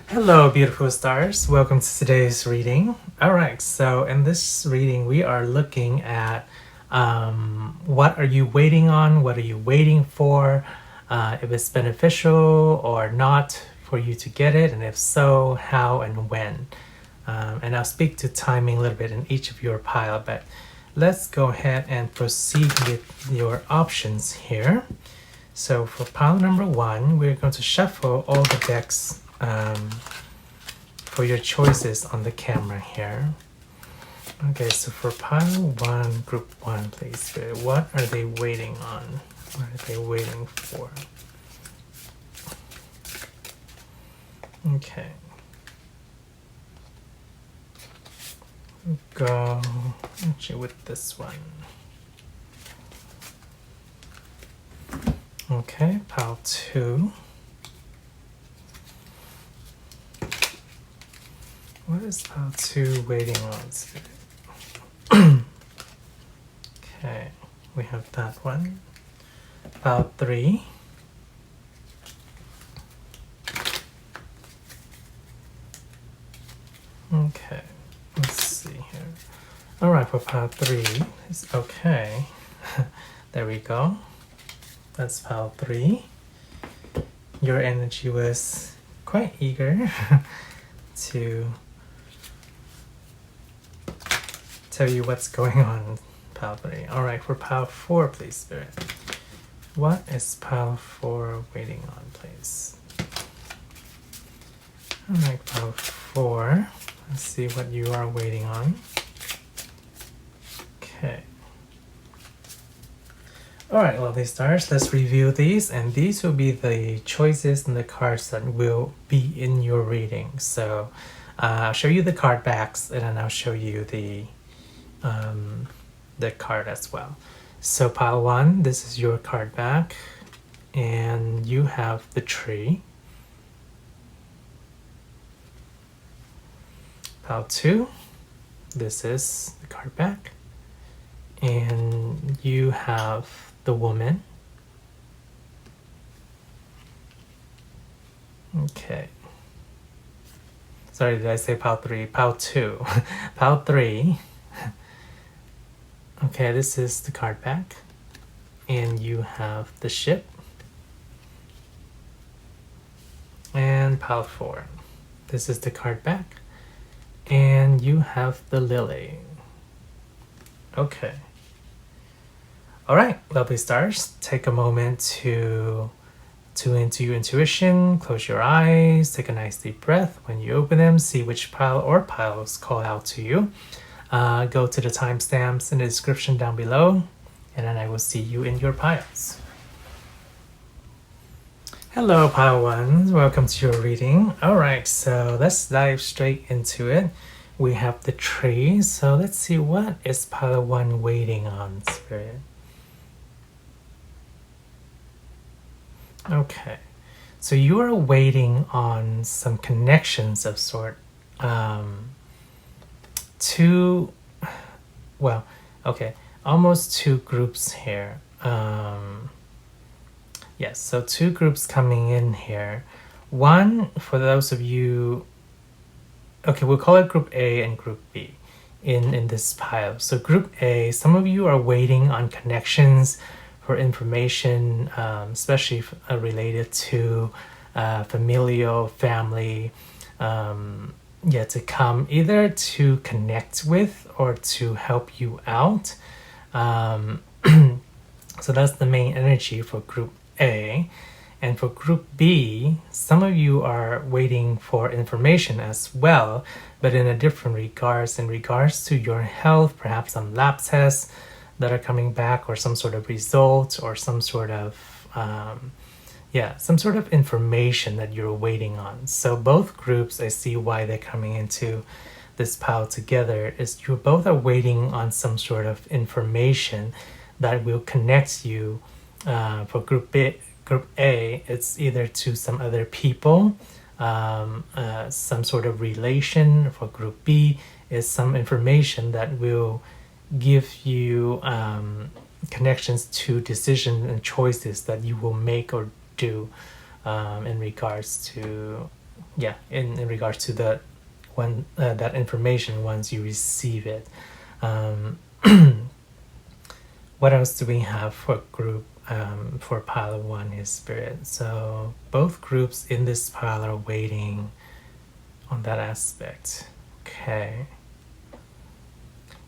Hello, beautiful stars. Welcome to today's reading. All right, so in this reading, we are looking at what are you waiting on? What are you waiting for? If it's beneficial or not for you to get it, and if so, how and when. And I'll speak to timing a little bit in each of your pile, but let's go ahead and proceed with your options here. So for pile number 1, we're going to shuffle all the decks for your choices on the camera here. Okay, so for pile 1, group 1, please. What are they waiting on? What are they waiting for? Okay. Go actually with this one. Okay, pile 2. What is pile 2 waiting on? Okay, we have that one. Pile 3. Okay, let's see here. All right, for pile 3, it's okay. There we go. That's pile 3. Your energy was quite eager to tell you what's going on in pile 3. All right, for pile 4, please, Spirit. What is pile 4 waiting on, please? All right, pile 4. Let's see what you are waiting on. Okay. All right, lovely stars, let's review these, and these will be the choices and the cards that will be in your reading. So I'll show you the card backs, and then I'll show you the card as well. So pile 1, this is your card back, and you have the tree. Pile 2, this is the card back, and you have the woman. Okay. Sorry, did I say pile 3? Pile 2. Pile 3. Okay, this is the card back, and you have the ship. And pile 4. This is the card back, and you have the lily. Okay. All right, lovely stars, take a moment to tune into your intuition, close your eyes, take a nice deep breath. When you open them, see which pile or piles call out to you. Go to the timestamps in the description down below, and then I will see you in your piles. Hello, pile 1, welcome to your reading. All right, so let's dive straight into it. We have the tree, so let's see what is pile 1 waiting on, Spirit. Okay, so you are waiting on some connections of sort. Almost two groups here. Yes, so two groups coming in here. One, for those of you, okay, we'll call it group A and group B in this pile. So group A, some of you are waiting on connections for information, especially related to familial, family, to come, either to connect with or to help you out. So that's the main energy for group A. And for group B, some of you are waiting for information as well, but in a different regards, in regards to your health, perhaps some lab tests that are coming back, or some sort of result, or some sort of information that you're waiting on. So both groups, I see why they're coming into this pile together, is you both are waiting on some sort of information that will connect you. For group A, it's either to some other people, some sort of relation. For group B, is some information that will give you connections to decisions and choices that you will make or do in regards to yeah, in regards to that one, that information once you receive it. What else do we have for group, for pile 1 is spirit? So both groups in this pile are waiting on that aspect. Okay.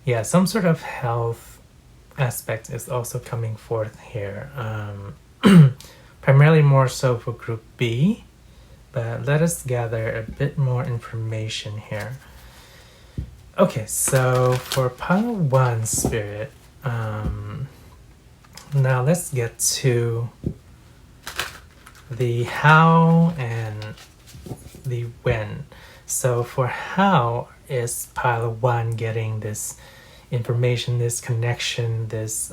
Yeah, some sort of health aspect is also coming forth here. Primarily more so for group B, but let us gather a bit more information here. Okay, so for pile 1 spirit, now let's get to the how and the when. So for how is pile 1 getting this information, this connection, this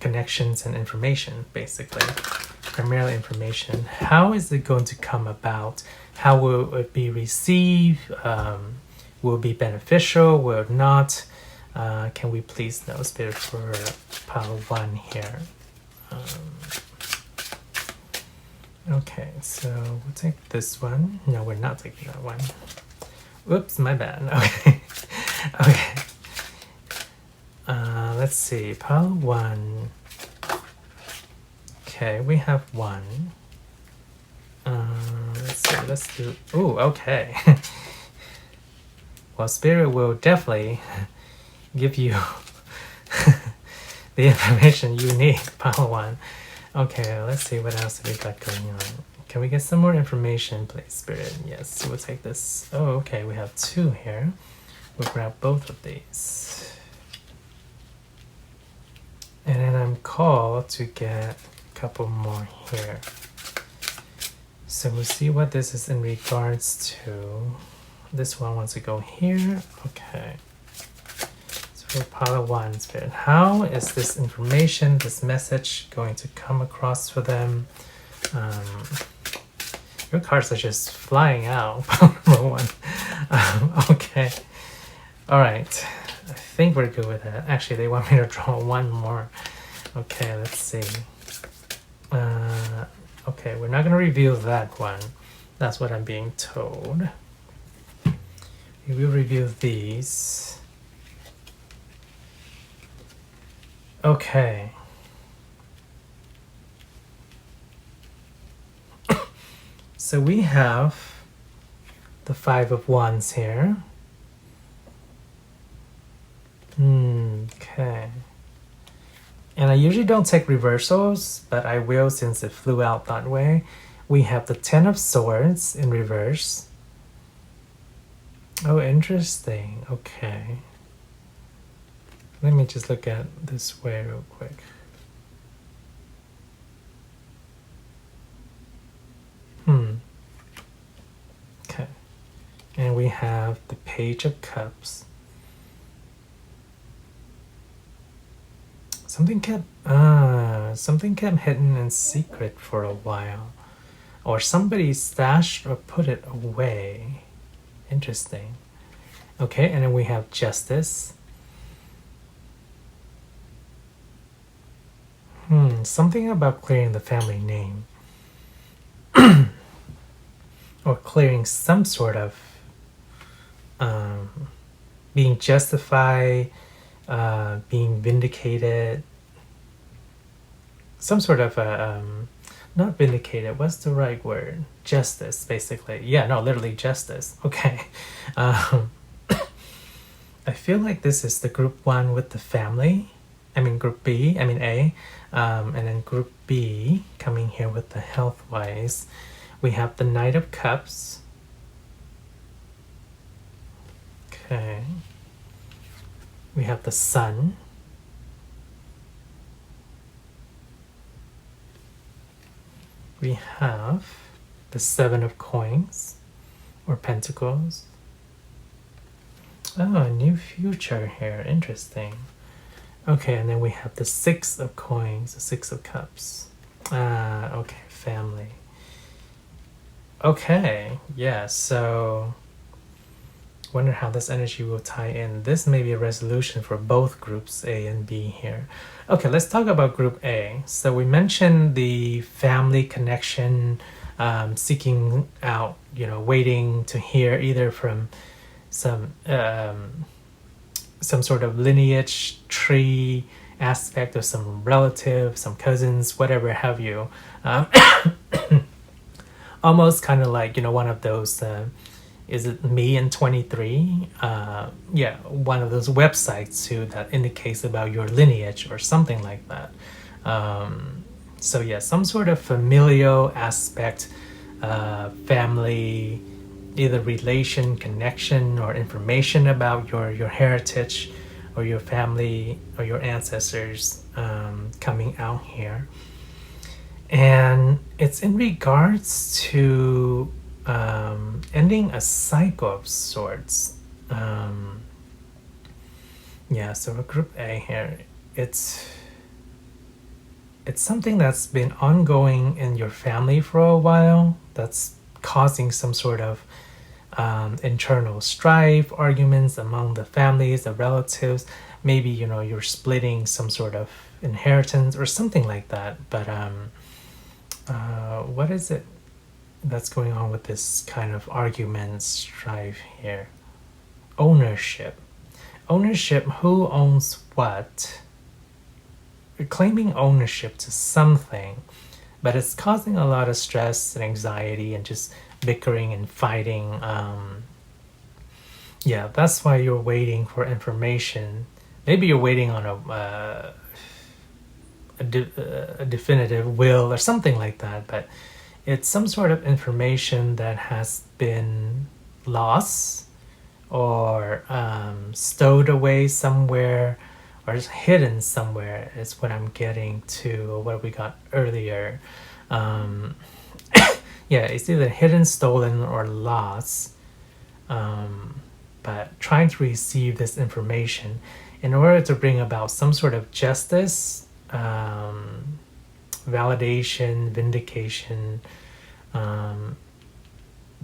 connections and information, basically primarily information. How is it going to come about? How will it be received? Will it be beneficial? Will it not? Can we please know spirit for pile 1 here? Okay, so we'll take this one. No, we're not taking that one. Oops, my bad. Okay. Okay. Let's see. Pile 1. Okay, we have 1. Let's see. Let's do. Ooh, okay. Well, spirit will definitely give you the information you need. Pile 1. Okay, let's see what else we got going on. Can we get some more information, please, spirit? Yes, we'll take this. Oh, okay, we have 2 here. We'll grab both of these. And then I'm called to get a couple more here. So we'll see what this is in regards to. This one wants to go here. Okay. So for pile 1 spirit, how is this information, this message going to come across for them? Your cards are just flying out. Number 1. Okay. All right. I think we're good with that. Actually, they want me to draw 1 more. Okay, let's see. Okay, we're not going to reveal that one. That's what I'm being told. We will reveal these. Okay. So we have the 5 of Wands here. Okay. And I usually don't take reversals, but I will since it flew out that way. We have the 10 of Swords in reverse. Oh, interesting. Okay. Let me just look at this way real quick. Okay. And we have the Page of Cups. Something kept hidden in secret for a while. Or somebody stashed or put it away. Interesting. Okay, and then we have Justice. Something about clearing the family name. Or clearing some sort of being justified, being vindicated, some sort of not vindicated, what's the right word? Justice, basically. Yeah, no, literally justice. Okay. I feel like this is the group 1 with the family. I mean group B, I mean A. And then group B coming here with the health-wise. We have the Knight of Cups. Okay. We have the Sun. We have the 7 of Coins or Pentacles. Oh, a new future here. Interesting. Okay, and then we have the 6 of Coins, the 6 of Cups. Okay, family. Okay, yeah, so wonder how this energy will tie in. This may be a resolution for both groups A and B here. Okay, let's talk about group A. So we mentioned the family connection, seeking out, waiting to hear either from some sort of lineage tree aspect of some relative, some cousins, whatever have you. Almost kind of like, one of those, is it Me in 23? One of those websites too that indicates about your lineage or something like that. So yeah, some sort of familial aspect, family, either relation, connection, or information about your heritage or your family or your ancestors coming out here. And it's in regards to ending a cycle of sorts. So for group A here, it's something that's been ongoing in your family for a while, that's causing some sort of internal strife, arguments among the families, the relatives. Maybe, you're splitting some sort of inheritance or something like that. But what is it that's going on with this kind of argument, strife here? Ownership. Who owns what? You're claiming ownership to something, but it's causing a lot of stress and anxiety and just bickering and fighting. That's why you're waiting for information. Maybe you're waiting on a definitive will or something like that, but it's some sort of information that has been lost or stowed away somewhere or is hidden somewhere, is what I'm getting to, what we got earlier. It's either hidden, stolen, or lost. But trying to receive this information in order to bring about some sort of justice, validation, vindication,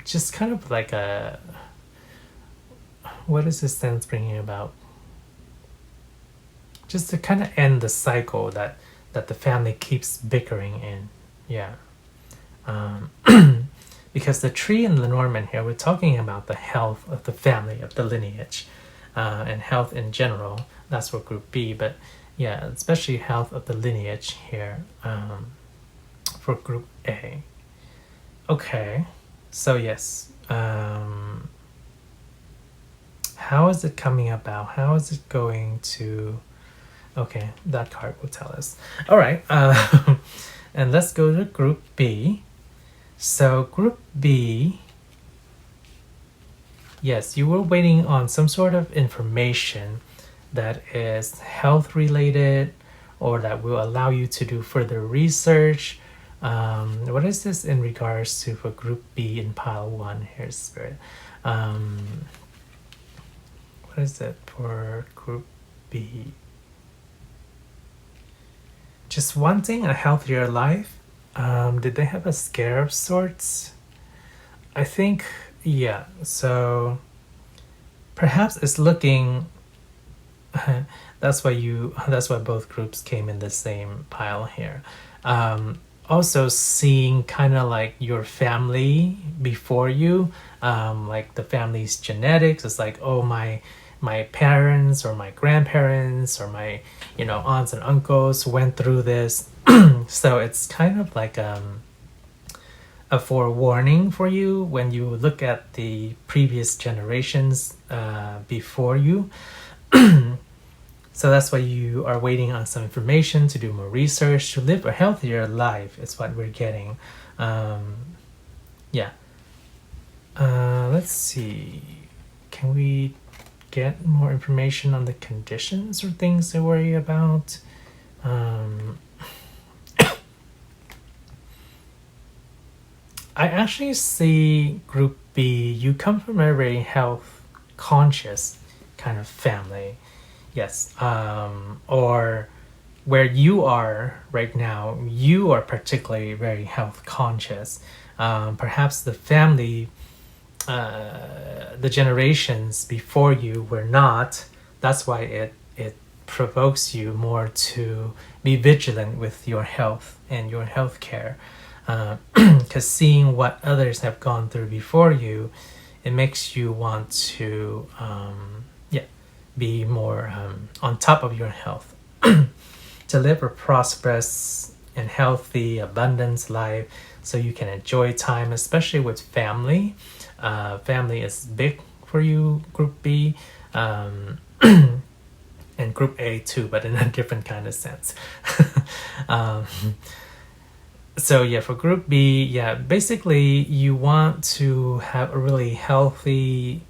just kind of like what is this sense bringing about? Just to kind of end the cycle that the family keeps bickering in. Because the tree in Lenormand here, we're talking about the health of the family, of the lineage, and health in general. That's for group B, but especially health of the lineage here for group A. Okay, so yes, how is it coming about? How is it going to... Okay, that card will tell us. All right, and let's go to group B. So group B, yes, you were waiting on some sort of information that is health related or that will allow you to do further research. What is this in regards to for group B in pile 1 here, Spirit? What is it for group B? Just wanting a healthier life. Did they have a scare of sorts? I think, so perhaps it's looking... that's why both groups came in the same pile here. Also seeing kind of like your family before you, like the family's genetics. It's like, oh, my parents or my grandparents or my aunts and uncles went through this. So it's kind of like a forewarning for you when you look at the previous generations before you. So that's why you are waiting on some information to do more research, to live a healthier life is what we're getting. Let's see. Can we get more information on the conditions or things to worry about? I actually see group B, you come from a very health conscious kind of family. Yes, or where you are right now, you are particularly very health conscious. Perhaps the family, the generations before you were not. That's why it provokes you more to be vigilant with your health and your health care. Because seeing what others have gone through before you, it makes you want to be more on top of your health, to live a prosperous and healthy abundance life, so you can enjoy time, especially with family. Family is big for you, Group B, and Group A too, but in a different kind of sense. So yeah, for Group B, yeah, basically you want to have a really healthy,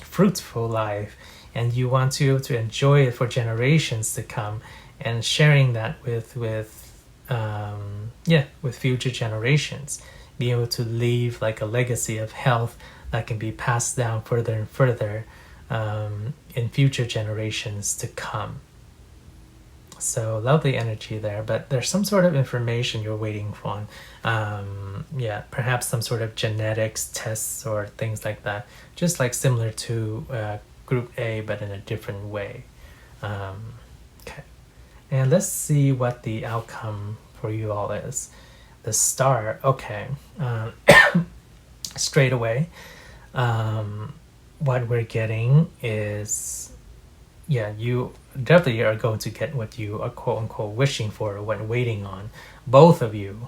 fruitful life, and you want to enjoy it for generations to come, and sharing that with future generations, be able to leave like a legacy of health that can be passed down further and further in future generations to come. So lovely energy there, but there's some sort of information you're waiting for. Perhaps some sort of genetics tests or things like that, just like similar to Group A, but in a different way. Okay, and let's see what the outcome for you all is. The Star. Okay, straight away, what we're getting is, you definitely are going to get what you are quote unquote wishing for or what waiting on. Both of you,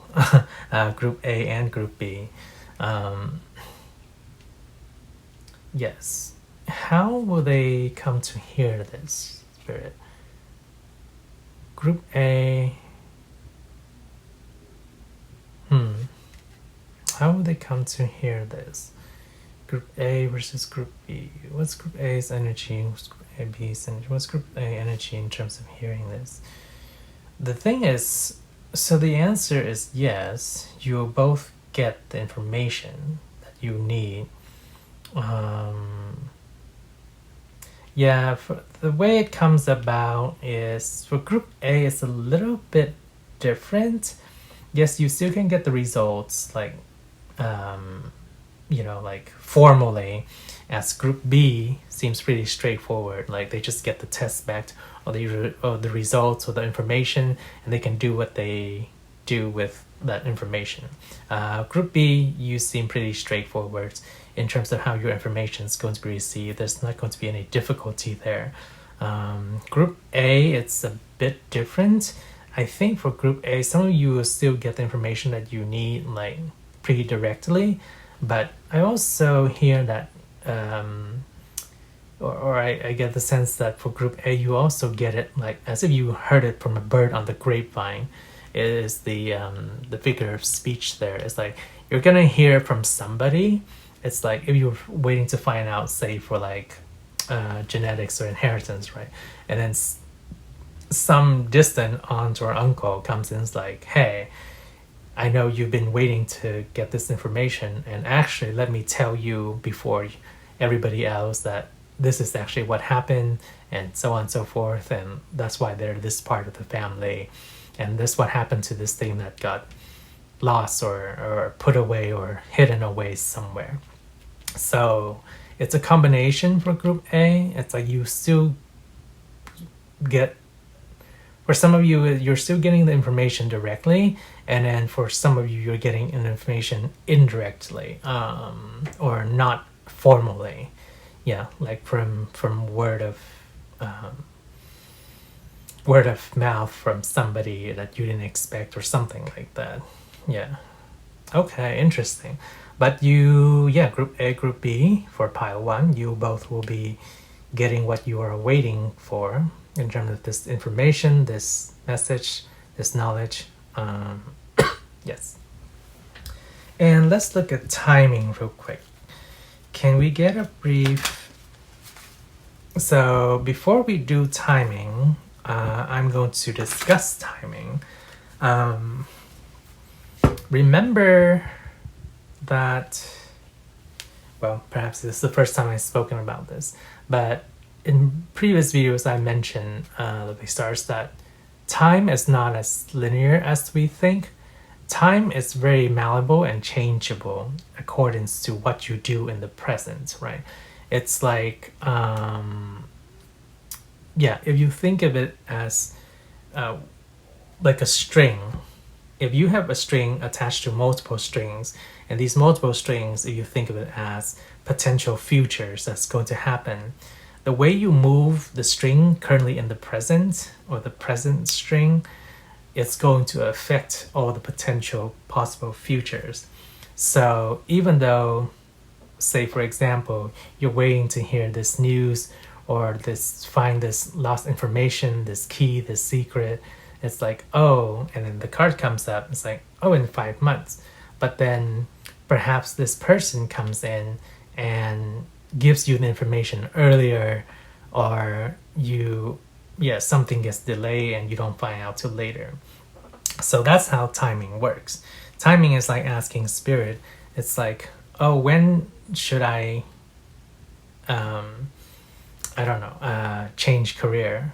Group A and Group B. Yes. How will they come to hear this, Spirit? Group A. How will they come to hear this? Group A versus Group B. What's Group A's energy? What's Group B's energy? What's Group A energy in terms of hearing this? The thing is, so the answer is yes, you'll both get the information that you need. For the way it comes about is, for Group A, it's a little bit different. Yes, you still can get the results, like, like formally, as Group B seems pretty straightforward. Like they just get the test back or the results or the information, and they can do what they do with that information. Group B, you seem pretty straightforward in terms of how your information is going to be received. There's not going to be any difficulty there. Group A, it's a bit different. I think for Group A, some of you will still get the information that you need, like pretty directly, but I also hear that I get the sense that for Group A, you also get it like as if you heard it from a bird on the grapevine. It is the figure of speech there. It's like you're gonna hear from somebody. It's like if you're waiting to find out, say for like genetics or inheritance, right? And then some distant aunt or uncle comes in and is like, hey, I know you've been waiting to get this information, and actually let me tell you before everybody else that this is actually what happened, and so on and so forth, and that's why they're this part of the family, and this what happened to this thing that got lost or put away or hidden away somewhere. So it's a combination for Group A. It's like you still get, for some of you, you're still getting the information directly, and then for some of you, you're getting information indirectly, or not formally. Yeah, like from word of mouth from somebody that you didn't expect or something like that. Yeah. Okay, interesting. But Group A, Group B, for Pile 1, you both will be getting what you are waiting for in terms of this information, this message, this knowledge. Yes. And let's look at timing real quick. Can we get a brief... So before we do timing, I'm going to discuss timing. Remember that, well, perhaps this is the first time I've spoken about this, but in previous videos I mentioned, the stars, that time is not as linear as we think. Time is very malleable and changeable according to what you do in the present, right? It's like, if you think of it as like a string, if you have a string attached to multiple strings, and these multiple strings, if you think of it as potential futures that's going to happen, the way you move the string currently in the present, or the present string, it's going to affect all the potential possible futures. So even though, say for example, you're waiting to hear this news or find this lost information, this key, this secret, it's like, oh, and then the card comes up, it's like, oh, in 5 months. But then perhaps this person comes in and gives you the information earlier, or something gets delayed and you don't find out till later. So that's how timing works. Timing is like asking spirit. It's like, oh, when should I change career?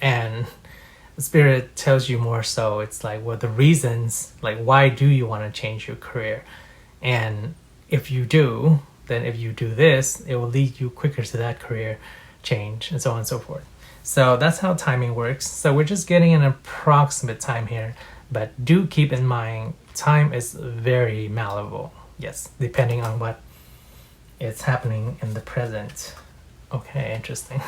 And spirit tells you more so, it's like, well, the reasons, like, why do you want to change your career? And if you do, then if you do this, it will lead you quicker to that career change, and so on and so forth. So that's how timing works. So we're just getting an approximate time here, but do keep in mind, time is very malleable. Yes, depending on what is happening in the present. Okay, interesting.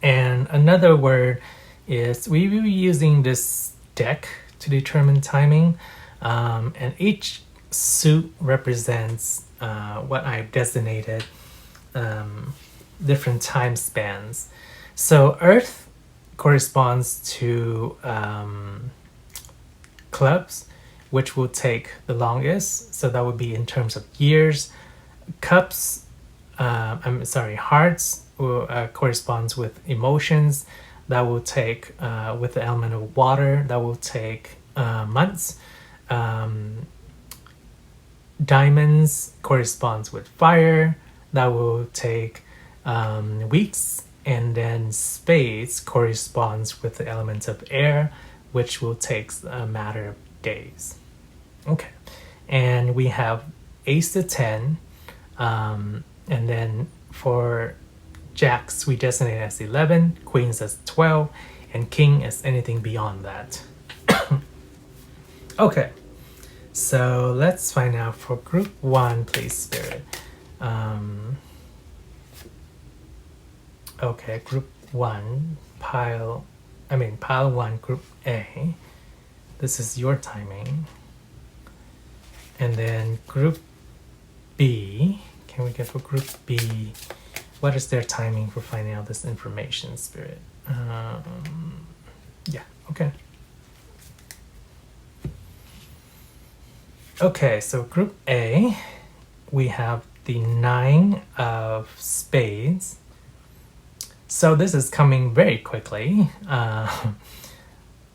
And another word is, we will be using this deck to determine timing, and each suit represents what I've designated different time spans. So Earth corresponds to clubs, which will take the longest, so that would be in terms of years. Cups, hearts corresponds with emotions, that will take with the element of water, that will take months. Diamonds corresponds with fire, that will take weeks. And then spades corresponds with the element of air, which will take a matter of days. Okay, and we have ace to 10, and then for jacks we designate as 11, queens as 12, and king as anything beyond that. Okay, so let's find out for group 1, please, spirit. Okay, group 1, pile 1, group A. This is your timing. And then group B, can we get for group B, what is their timing for finding out this information, spirit? Yeah, okay. Okay, so group A, we have the 9 of spades. So this is coming very quickly,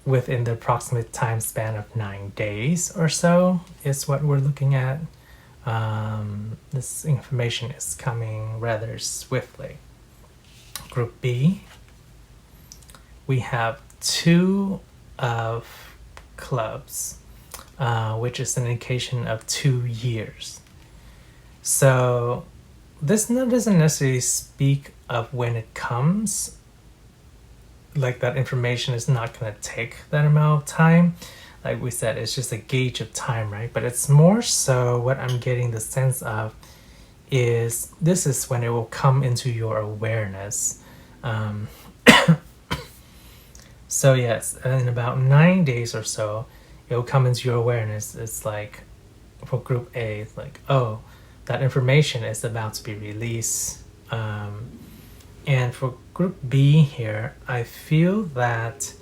within the approximate time span of 9 days or so is what we're looking at. This information is coming rather swiftly. Group B, we have 2 of clubs, which is an indication of 2 years. So this doesn't necessarily speak of when it comes, like that information is not going to take that amount of time. Like we said, it's just a gauge of time, right? But it's more so what I'm getting the sense of is this is when it will come into your awareness. So yes, in about 9 days or so, it will come into your awareness. It's like, for group A, it's like, oh, that information is about to be released. And for group B here, I feel that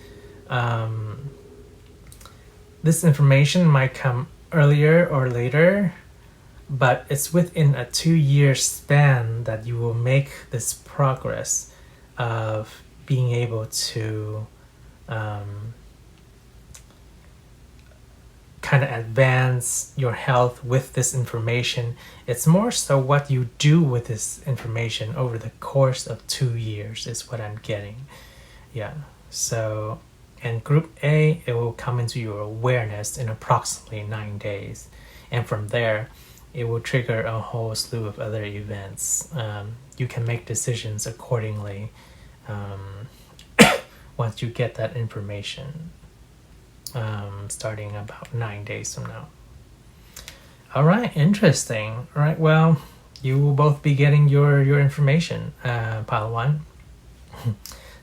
this information might come earlier or later, but it's within a 2-year span that you will make this progress of being able to kind of advance your health with this information. It's more so what you do with this information over the course of 2 years is what I'm getting. Yeah, so in group A, it will come into your awareness in approximately 9 days. And from there, it will trigger a whole slew of other events. You can make decisions accordingly once you get that information. starting about 9 days from now. All right, interesting. All right, well, you will both be getting your information, Pile 1.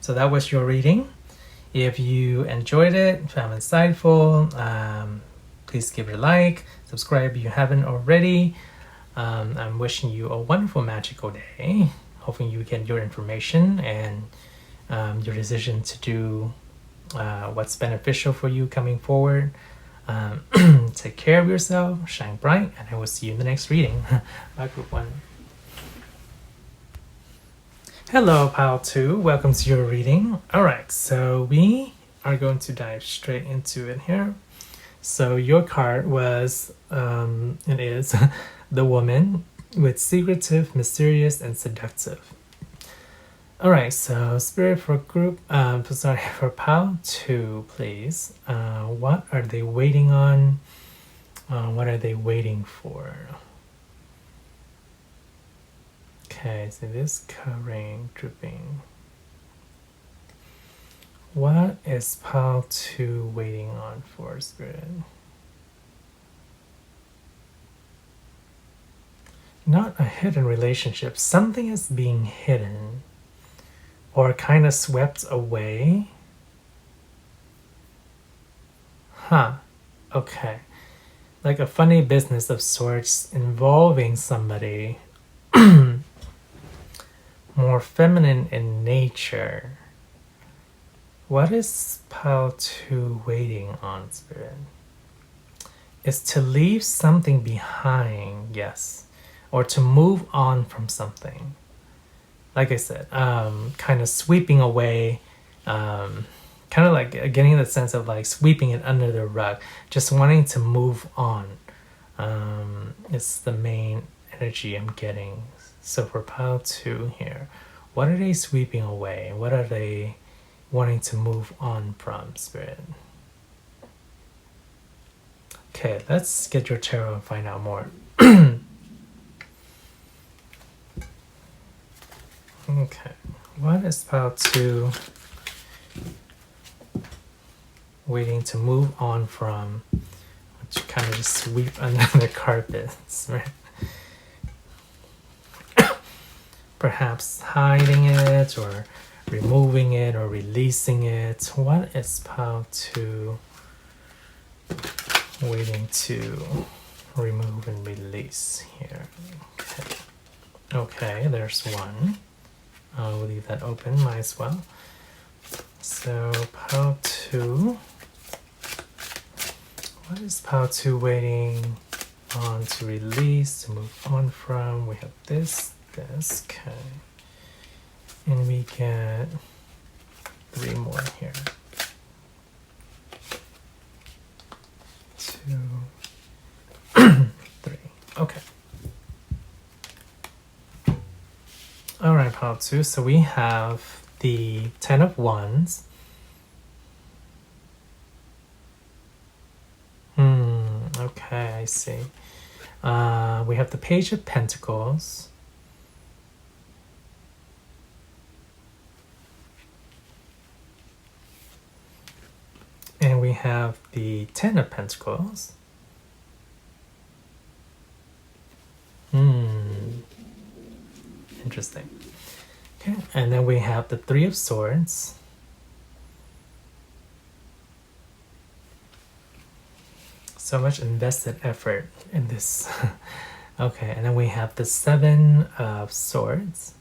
So that was your reading. If you enjoyed it, found it insightful, please give it a like, subscribe if you haven't already. I'm wishing you a wonderful, magical day. Hoping you get your information and your decision to do what's beneficial for you coming forward. Take care of yourself, shine bright, and I will see you in the next reading. Bye, Group 1. Hello, Pile 2. Welcome to your reading. Alright, so we are going to dive straight into it here. So your card was, it is, the woman with secretive, mysterious, and seductive. Alright, so Spirit for group, for Pile 2, please. What are they waiting on? What are they waiting for? Okay, so this covering, dripping. What is Pile 2 waiting on for, Spirit? Not a hidden relationship. Something is being hidden or kind of swept away. Huh. Okay. Like a funny business of sorts involving somebody more feminine in nature. What is Pile 2 waiting on, Spirit? Is to leave something behind, yes. Or to move on from something. Like I said, kind of sweeping away, kind of like getting the sense of like sweeping it under the rug, just wanting to move on. It's the main energy I'm getting. So for Pile 2 here, what are they sweeping away? What are they wanting to move on from, Spirit? Okay, let's get your tarot and find out more. Okay, what is Pile 2 waiting to move on from? Which kind of just sweep under the carpets, right? Perhaps hiding it or removing it or releasing it. What is Pile 2 waiting to remove and release here? Okay, okay, there's one. I'll leave that open, might as well. So Pile 2, what is Pile 2 waiting on to release, to move on from? We have this, okay. And we get 3 more here. 2, 3, okay. Alright, Pile 2, so we have the 10 of Wands. Okay, I see. We have the Page of Pentacles. And we have the 10 of Pentacles. Interesting. Okay, and then we have the 3 of Swords. So much invested effort in this. Okay, and then we have the 7 of Swords.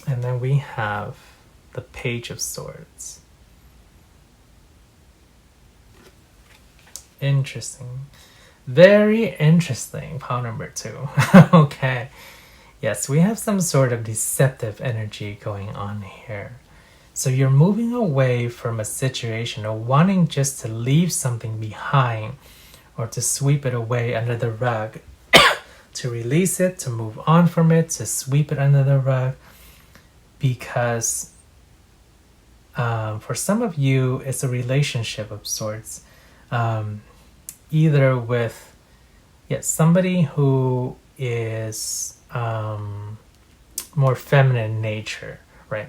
And then we have the Page of Swords. Interesting. Very interesting, Pile number 2. Okay. Yes, we have some sort of deceptive energy going on here. So you're moving away from a situation or wanting just to leave something behind or to sweep it away under the rug, to release it, to move on from it, to sweep it under the rug, because for some of you, it's a relationship of sorts. Either with somebody who is more feminine in nature, right?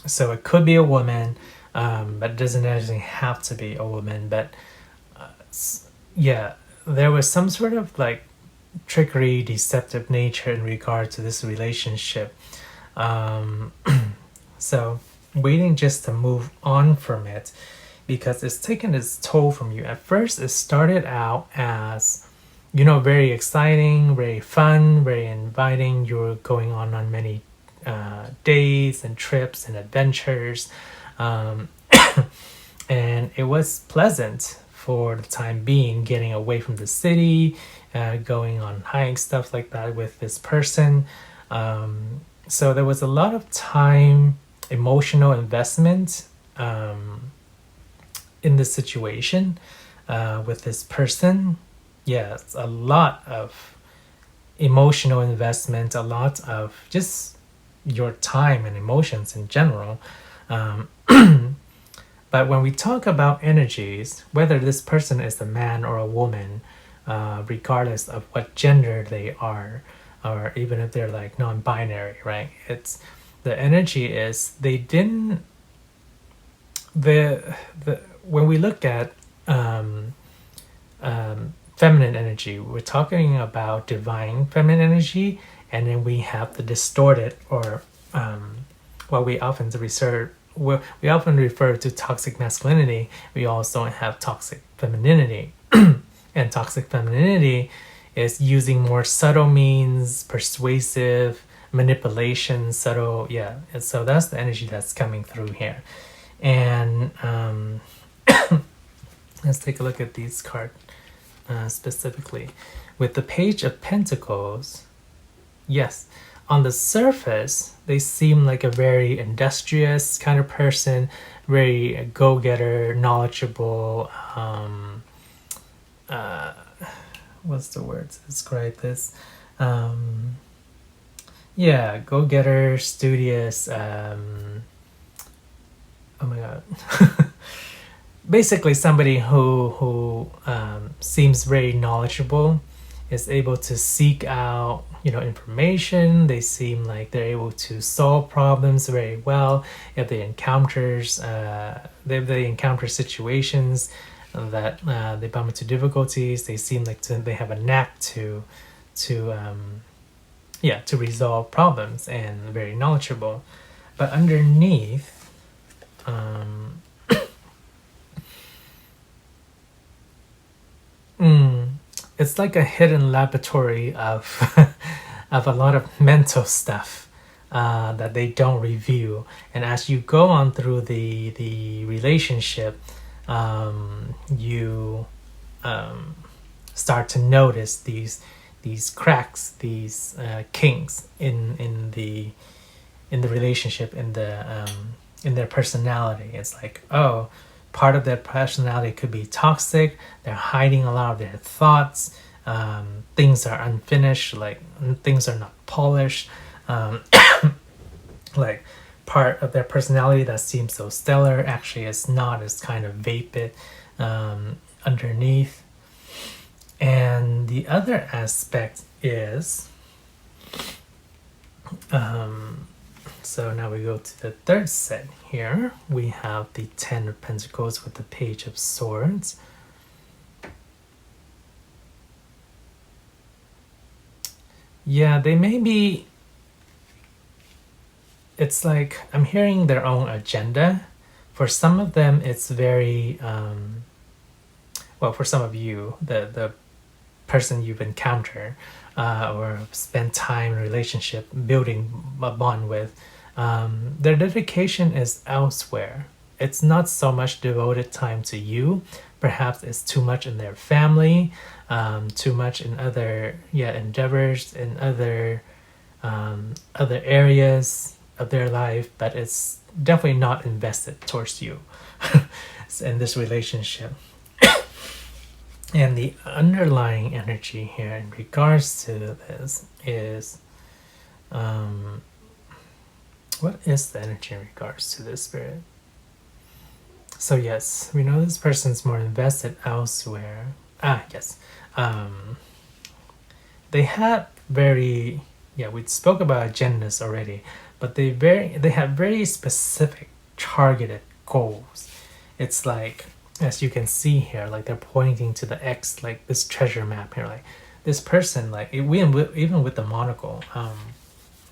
So it could be a woman, but it doesn't necessarily have to be a woman. But yeah, there was some sort of like trickery, deceptive nature in regard to this relationship. So waiting just to move on from it, because it's taken its toll from you. At first, it started out as, very exciting, very fun, very inviting. You were going on many days and trips and adventures. And it was pleasant for the time being, getting away from the city, going on hikes, stuff like that with this person. So there was a lot of time, emotional investment in this situation with this person. Yes, a lot of emotional investment, a lot of just your time and emotions in general. But when we talk about energies, whether this person is a man or a woman, regardless of what gender they are, or even if they're like non-binary, right? It's the energy is they didn't the when we look at feminine energy, we're talking about divine feminine energy, and then we have the distorted, or what we often refer to toxic masculinity. We also have toxic femininity. And toxic femininity is using more subtle means, persuasive, manipulation, subtle, and so that's the energy that's coming through here. And let's take a look at these cards specifically. With the Page of Pentacles, yes, on the surface, they seem like a very industrious kind of person, very go-getter, knowledgeable, what's the word to describe this? Go-getter, studious, oh my god. Basically somebody who seems very knowledgeable, is able to seek out information. They seem like they're able to solve problems very well. If they encounter situations that they bump into difficulties, they seem like they have a knack to resolve problems, and very knowledgeable. But underneath, it's like a hidden laboratory of of a lot of mental stuff that they don't reveal. And as you go on through the relationship, you start to notice these cracks, these kinks in the relationship, in their personality. It's like, oh, part of their personality could be toxic. They're hiding a lot of their thoughts. Things are unfinished, like things are not polished. Like part of their personality that seems so stellar actually is not. It's kind of vapid underneath. And the other aspect is, so now we go to the third set here. We have the Ten of Pentacles with the Page of Swords. Yeah, they may be, it's like I'm hearing their own agenda. For some of them, it's very, for some of you, the person you've encountered or spent time in a relationship building a bond with, their dedication is elsewhere. It's not so much devoted time to you. Perhaps it's too much in their family, too much in other endeavors, in other areas of their life, but it's definitely not invested towards you in this relationship. And the underlying energy here in regards to this is, what is the energy in regards to this, Spirit? So yes, we know this person's more invested elsewhere. Yes. They had very, we spoke about agendas already, but they have very specific targeted goals. It's like, as you can see here, like they're pointing to the X, like this treasure map here, like this person, like even with the monocle,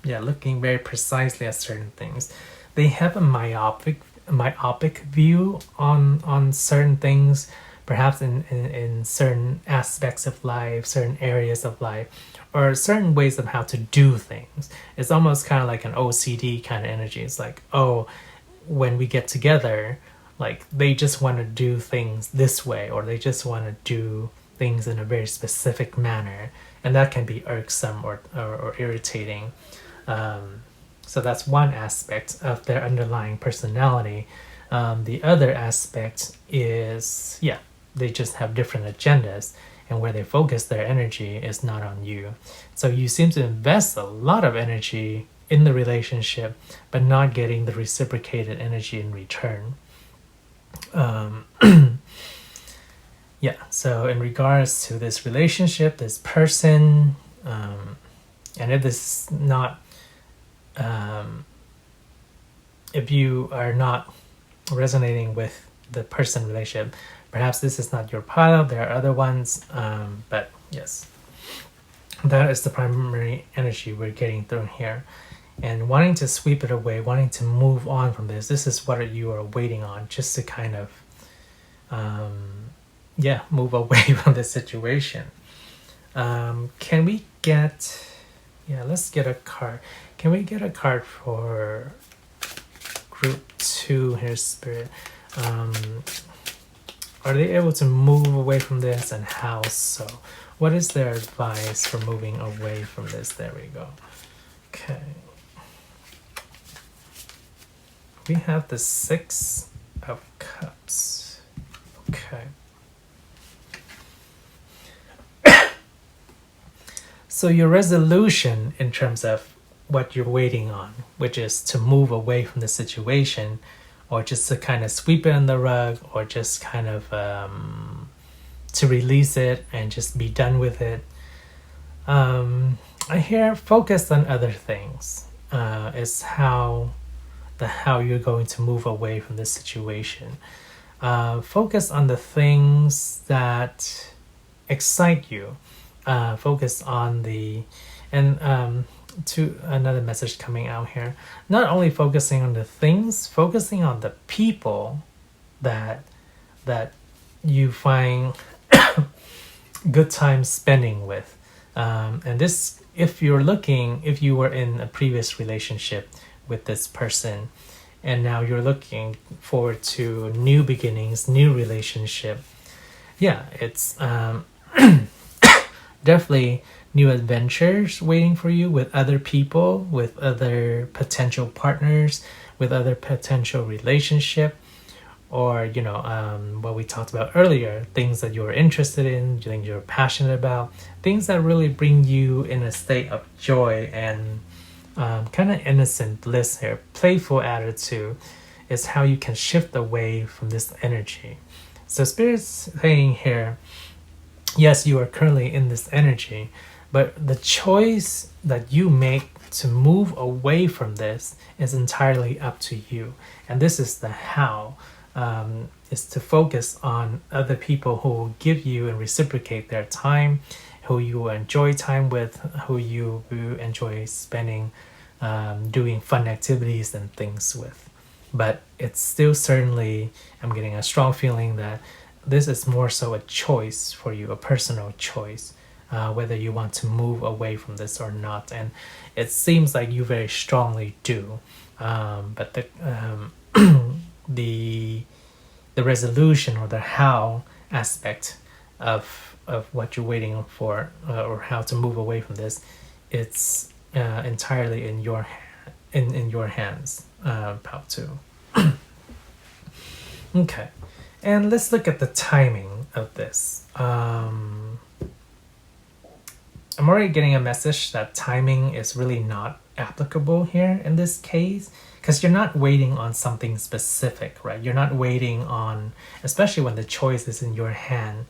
looking very precisely at certain things. They have a myopic view on certain things, perhaps in certain aspects of life, certain areas of life, or certain ways of how to do things. It's almost kind of like an OCD kind of energy. It's like, oh, when we get together, like they just want to do things this way, or they just want to do things in a very specific manner, and that can be irksome or irritating. So that's one aspect of their underlying personality. The other aspect is, they just have different agendas, and where they focus their energy is not on you. So you seem to invest a lot of energy in the relationship, but not getting the reciprocated energy in return. So in regards to this relationship, this person, and if this is not, if you are not resonating with the person relationship, perhaps this is not your pile. There are other ones, but yes, that is the primary energy we're getting through here. And wanting to sweep it away, wanting to move on from this is what you are waiting on, just to kind of move away from this situation. Can we get, let's get a card. Can we get a card for group 2 here, Spirit? Are they able to move away from this, and how so? What is their advice for moving away from this? There we go. Okay. We have the 6 of Cups. Okay. So your resolution in terms of what you're waiting on, which is to move away from the situation, or just to kind of sweep it under the rug, or just kind of to release it and just be done with it. I hear focus on other things is how you're going to move away from this situation. Focus on the things that excite you. Focus on to another message coming out here. Not only focusing on the things, focusing on the people that you find good time spending with. And this, if you were in a previous relationship with this person, and now you're looking forward to new beginnings, new relationship, it's definitely new adventures waiting for you with other people, with other potential partners, with other potential relationship, or what we talked about earlier, things that you're interested in, things you're passionate about, things that really bring you in a state of joy and kind of innocent bliss here. Playful attitude is how you can shift away from this energy. So Spirit's saying here, yes, you are currently in this energy, but the choice that you make to move away from this is entirely up to you. And this is the how, is to focus on other people who will give you and reciprocate their time, who you will enjoy time with, who you enjoy spending, doing fun activities and things with. But it's still certainly, I'm getting a strong feeling that this is more so a choice for you, a personal choice, whether you want to move away from this or not. And it seems like you very strongly do. But the resolution or the how aspect of what you're waiting for, or how to move away from this, it's entirely in your hands, Pile2. Okay. And let's look at the timing of this. I'm already getting a message that timing is really not applicable here in this case, because you're not waiting on something specific, right? You're not waiting on, especially when the choice is in your hand,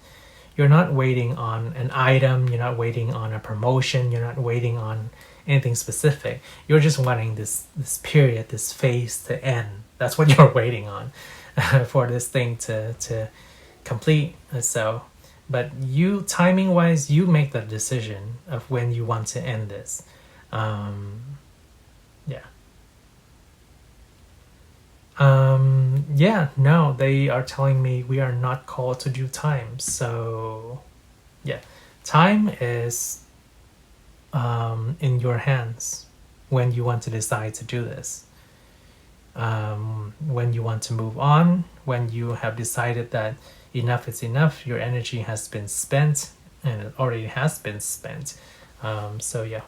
you're not waiting on an item, you're not waiting on a promotion, you're not waiting on anything specific. You're just wanting this period, this phase to end. That's what you're waiting on for this thing to complete. So, but you, timing wise, you make the decision of when you want to end this. Yeah. Yeah, no, they are telling me we are not called to do time. So, yeah, time is in your hands when you want to decide to do this. When you want to move on, when you have decided that enough is enough, your energy has been spent, and it already has been spent. So yeah,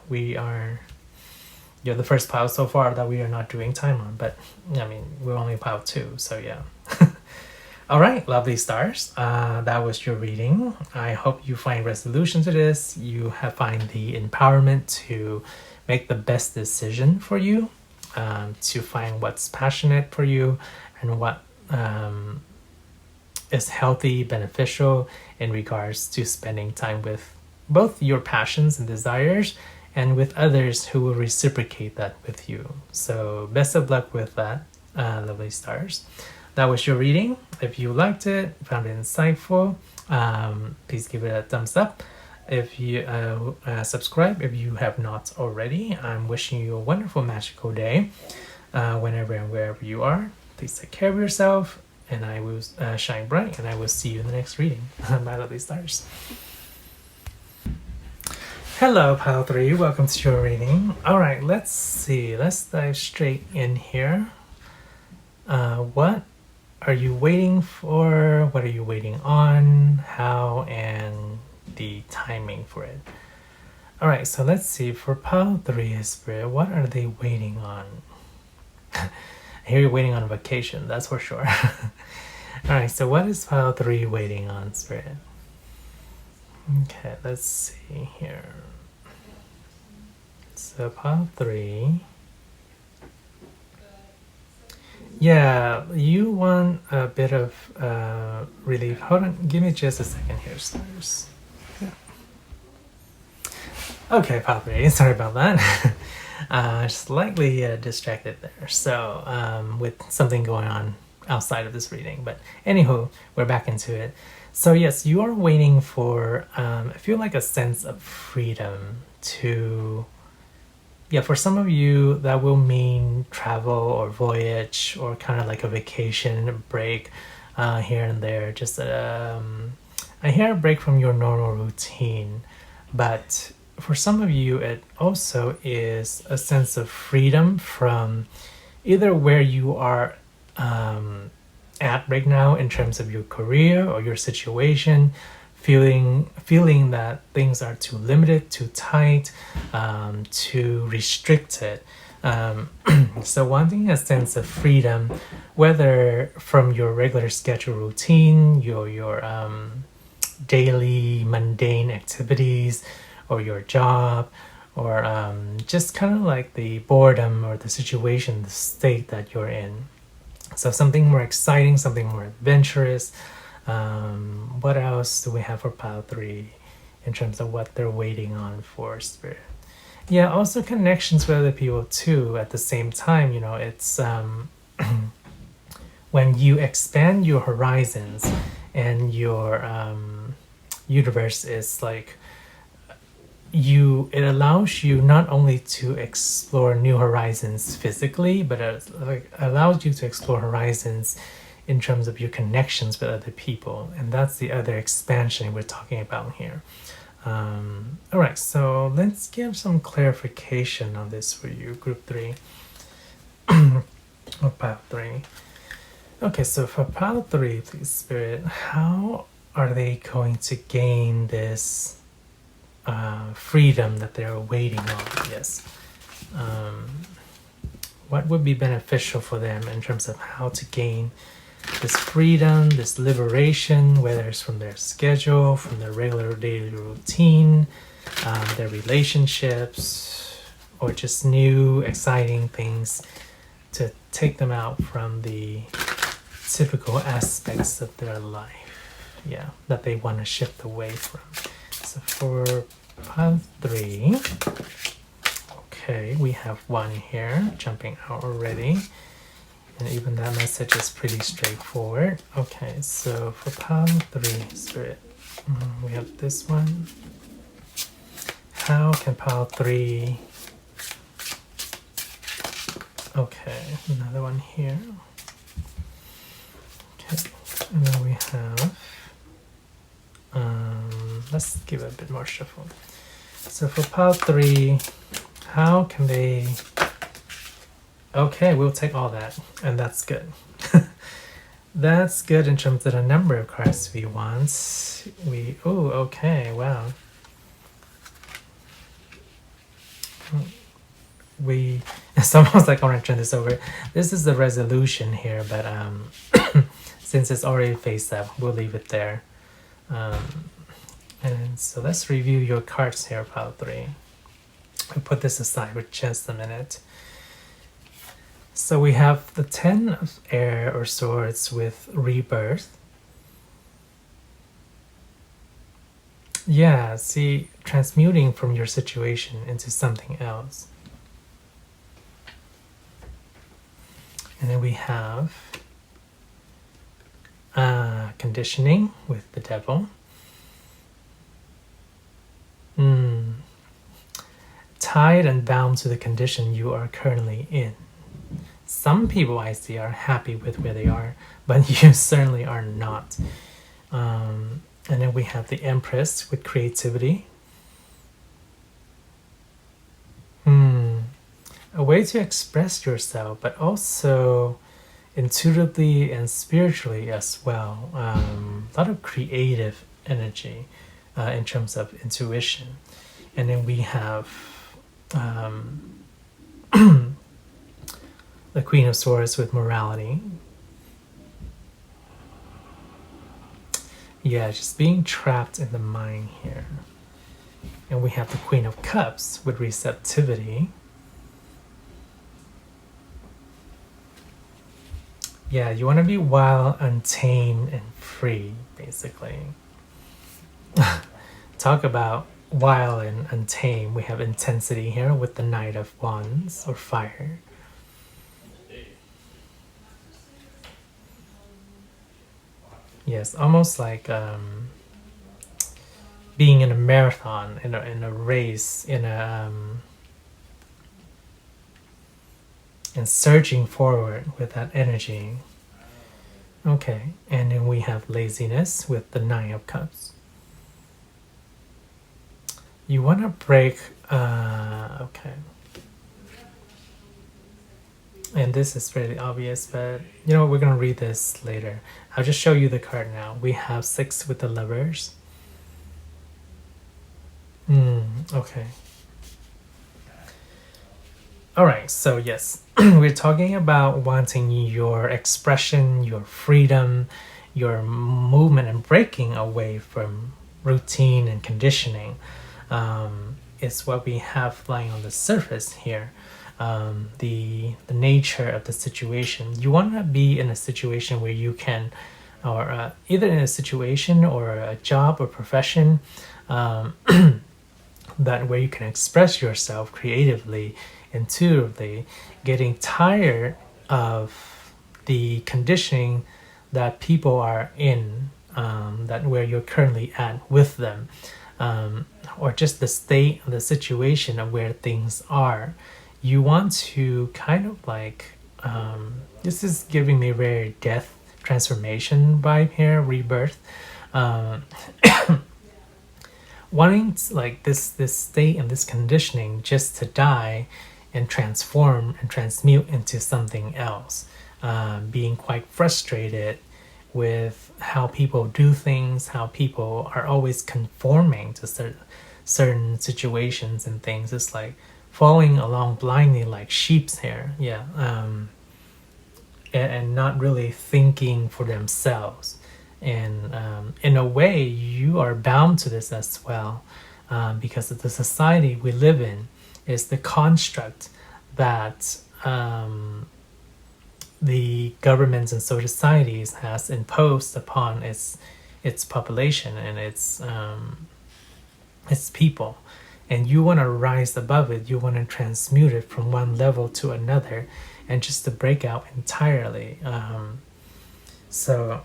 you're the first pile so far that we are not doing time on, but I mean, we're only pile 2, so yeah. All right, lovely stars. That was your reading. I hope you find resolution to this. You find the empowerment to make the best decision for you, to find what's passionate for you and what is healthy, beneficial in regards to spending time with both your passions and desires and with others who will reciprocate that with you. So best of luck with that, lovely stars. That was your reading. If you liked it, found it insightful, please give it a thumbs up. If you subscribe if you have not already. I'm wishing you a wonderful, magical day whenever and wherever you are. Please take care of yourself, and I will shine bright, and I will see you in the next reading. My lovely stars. Hello, Pile 3. Welcome to your reading. All right, let's see. Let's dive straight in here. What are you waiting for? What are you waiting on? How? And the timing for it. All right, so let's see. For Pile 3, Spirit, what are they waiting on? I hear you're waiting on a vacation, that's for sure. All right, so what is Pile 3 waiting on, Spirit? Okay, let's see here. So Pile 3. Yeah, you want a bit of relief. Hold on, give me just a second here, stars. Yeah. Okay, Pile 3, sorry about that. Slightly distracted there. So with something going on outside of this reading. But anywho, we're back into it. So yes, you are waiting for, I feel like a sense of freedom to, yeah, for some of you that will mean travel or voyage or kind of like a vacation, a break here and there. Just I hear a break from your normal routine, but for some of you it also is a sense of freedom from either where you are at right now in terms of your career or your situation, feeling that things are too limited, too tight, too restricted. So wanting a sense of freedom, whether from your regular schedule routine, your daily mundane activities, or your job, or just kind of like the boredom or the situation, the state that you're in. So something more exciting, something more adventurous. What else do we have for Pile 3 in terms of what they're waiting on for, Spirit? Yeah, also connections with other people too at the same time. You know, it's when you expand your horizons and your universe is like, it allows you not only to explore new horizons physically, but it allows you to explore horizons in terms of your connections with other people. And that's the other expansion we're talking about here. All right, so let's give some clarification on this for you, Group 3. Or Pile 3. Okay, so for Pile 3, please, Spirit, how are they going to gain this freedom that they're waiting on? Yes. What would be beneficial for them in terms of how to gain this freedom, this liberation, whether it's from their schedule, from their regular daily routine, their relationships, or just new exciting things to take them out from the typical aspects of their life, yeah, that they want to shift away from. So for Pile 3, Okay, we have 1 here jumping out already. And even that message is pretty straightforward. Okay, so for Pile 3 Spirit, we have this one. How can Pile 3... Okay, another one here. Okay, and then we have... let's give it a bit more shuffle. So for Pile 3, how can they... Okay, we'll take all that, and that's good. That's good in terms of the number of cards we want. Oh, okay, wow. It's almost like I want to turn this over. This is the resolution here, but since it's already face up, we'll leave it there. And so let's review your cards here, Pile 3. I'll put this aside for just a minute. So we have the 10 of Air or Swords with Rebirth. Yeah, see, transmuting from your situation into something else. And then we have Conditioning with the Devil. Tied and bound to the condition you are currently in. Some people I see are happy with where they are, but you certainly are not. And then we have the Empress with creativity. A way to express yourself, but also intuitively and spiritually as well. A lot of creative energy in terms of intuition. And then we have the Queen of Swords with morality. Yeah, just being trapped in the mind here. And we have the Queen of Cups with receptivity. Yeah, you want to be wild, untamed, and free, basically. Talk about wild and untamed. We have intensity here with the Knight of Wands, or fire. Yes, almost like being in a marathon, in a race, and surging forward with that energy. Okay, and then we have laziness with the 9 of Cups. You want to break, okay. And this is really obvious, but you know, we're going to read this later. I'll just show you the card now. We have 6 with the Lovers. Okay. Alright, so yes, we're talking about wanting your expression, your freedom, your movement, and breaking away from routine and conditioning. It's what we have lying on the surface here. The nature of the situation. You want to be in a situation where you can, or either in a situation or a job or profession, that where you can express yourself creatively, intuitively, getting tired of the conditioning that people are in, that where you're currently at with them, or just the state of the situation of where things are. You want to kind of like, this is giving me very death transformation vibe here, rebirth. Wanting to, like this state and this conditioning just to die and transform and transmute into something else. Being quite frustrated with how people do things, how people are always conforming to certain situations and things. It's like following along blindly like sheep's here, yeah, and not really thinking for themselves. And in a way, you are bound to this as well, because of the society we live in is the construct that the governments and societies has imposed upon its population and its people. and you want to rise above it. You want to transmute it from one level to another, and just to break out entirely. So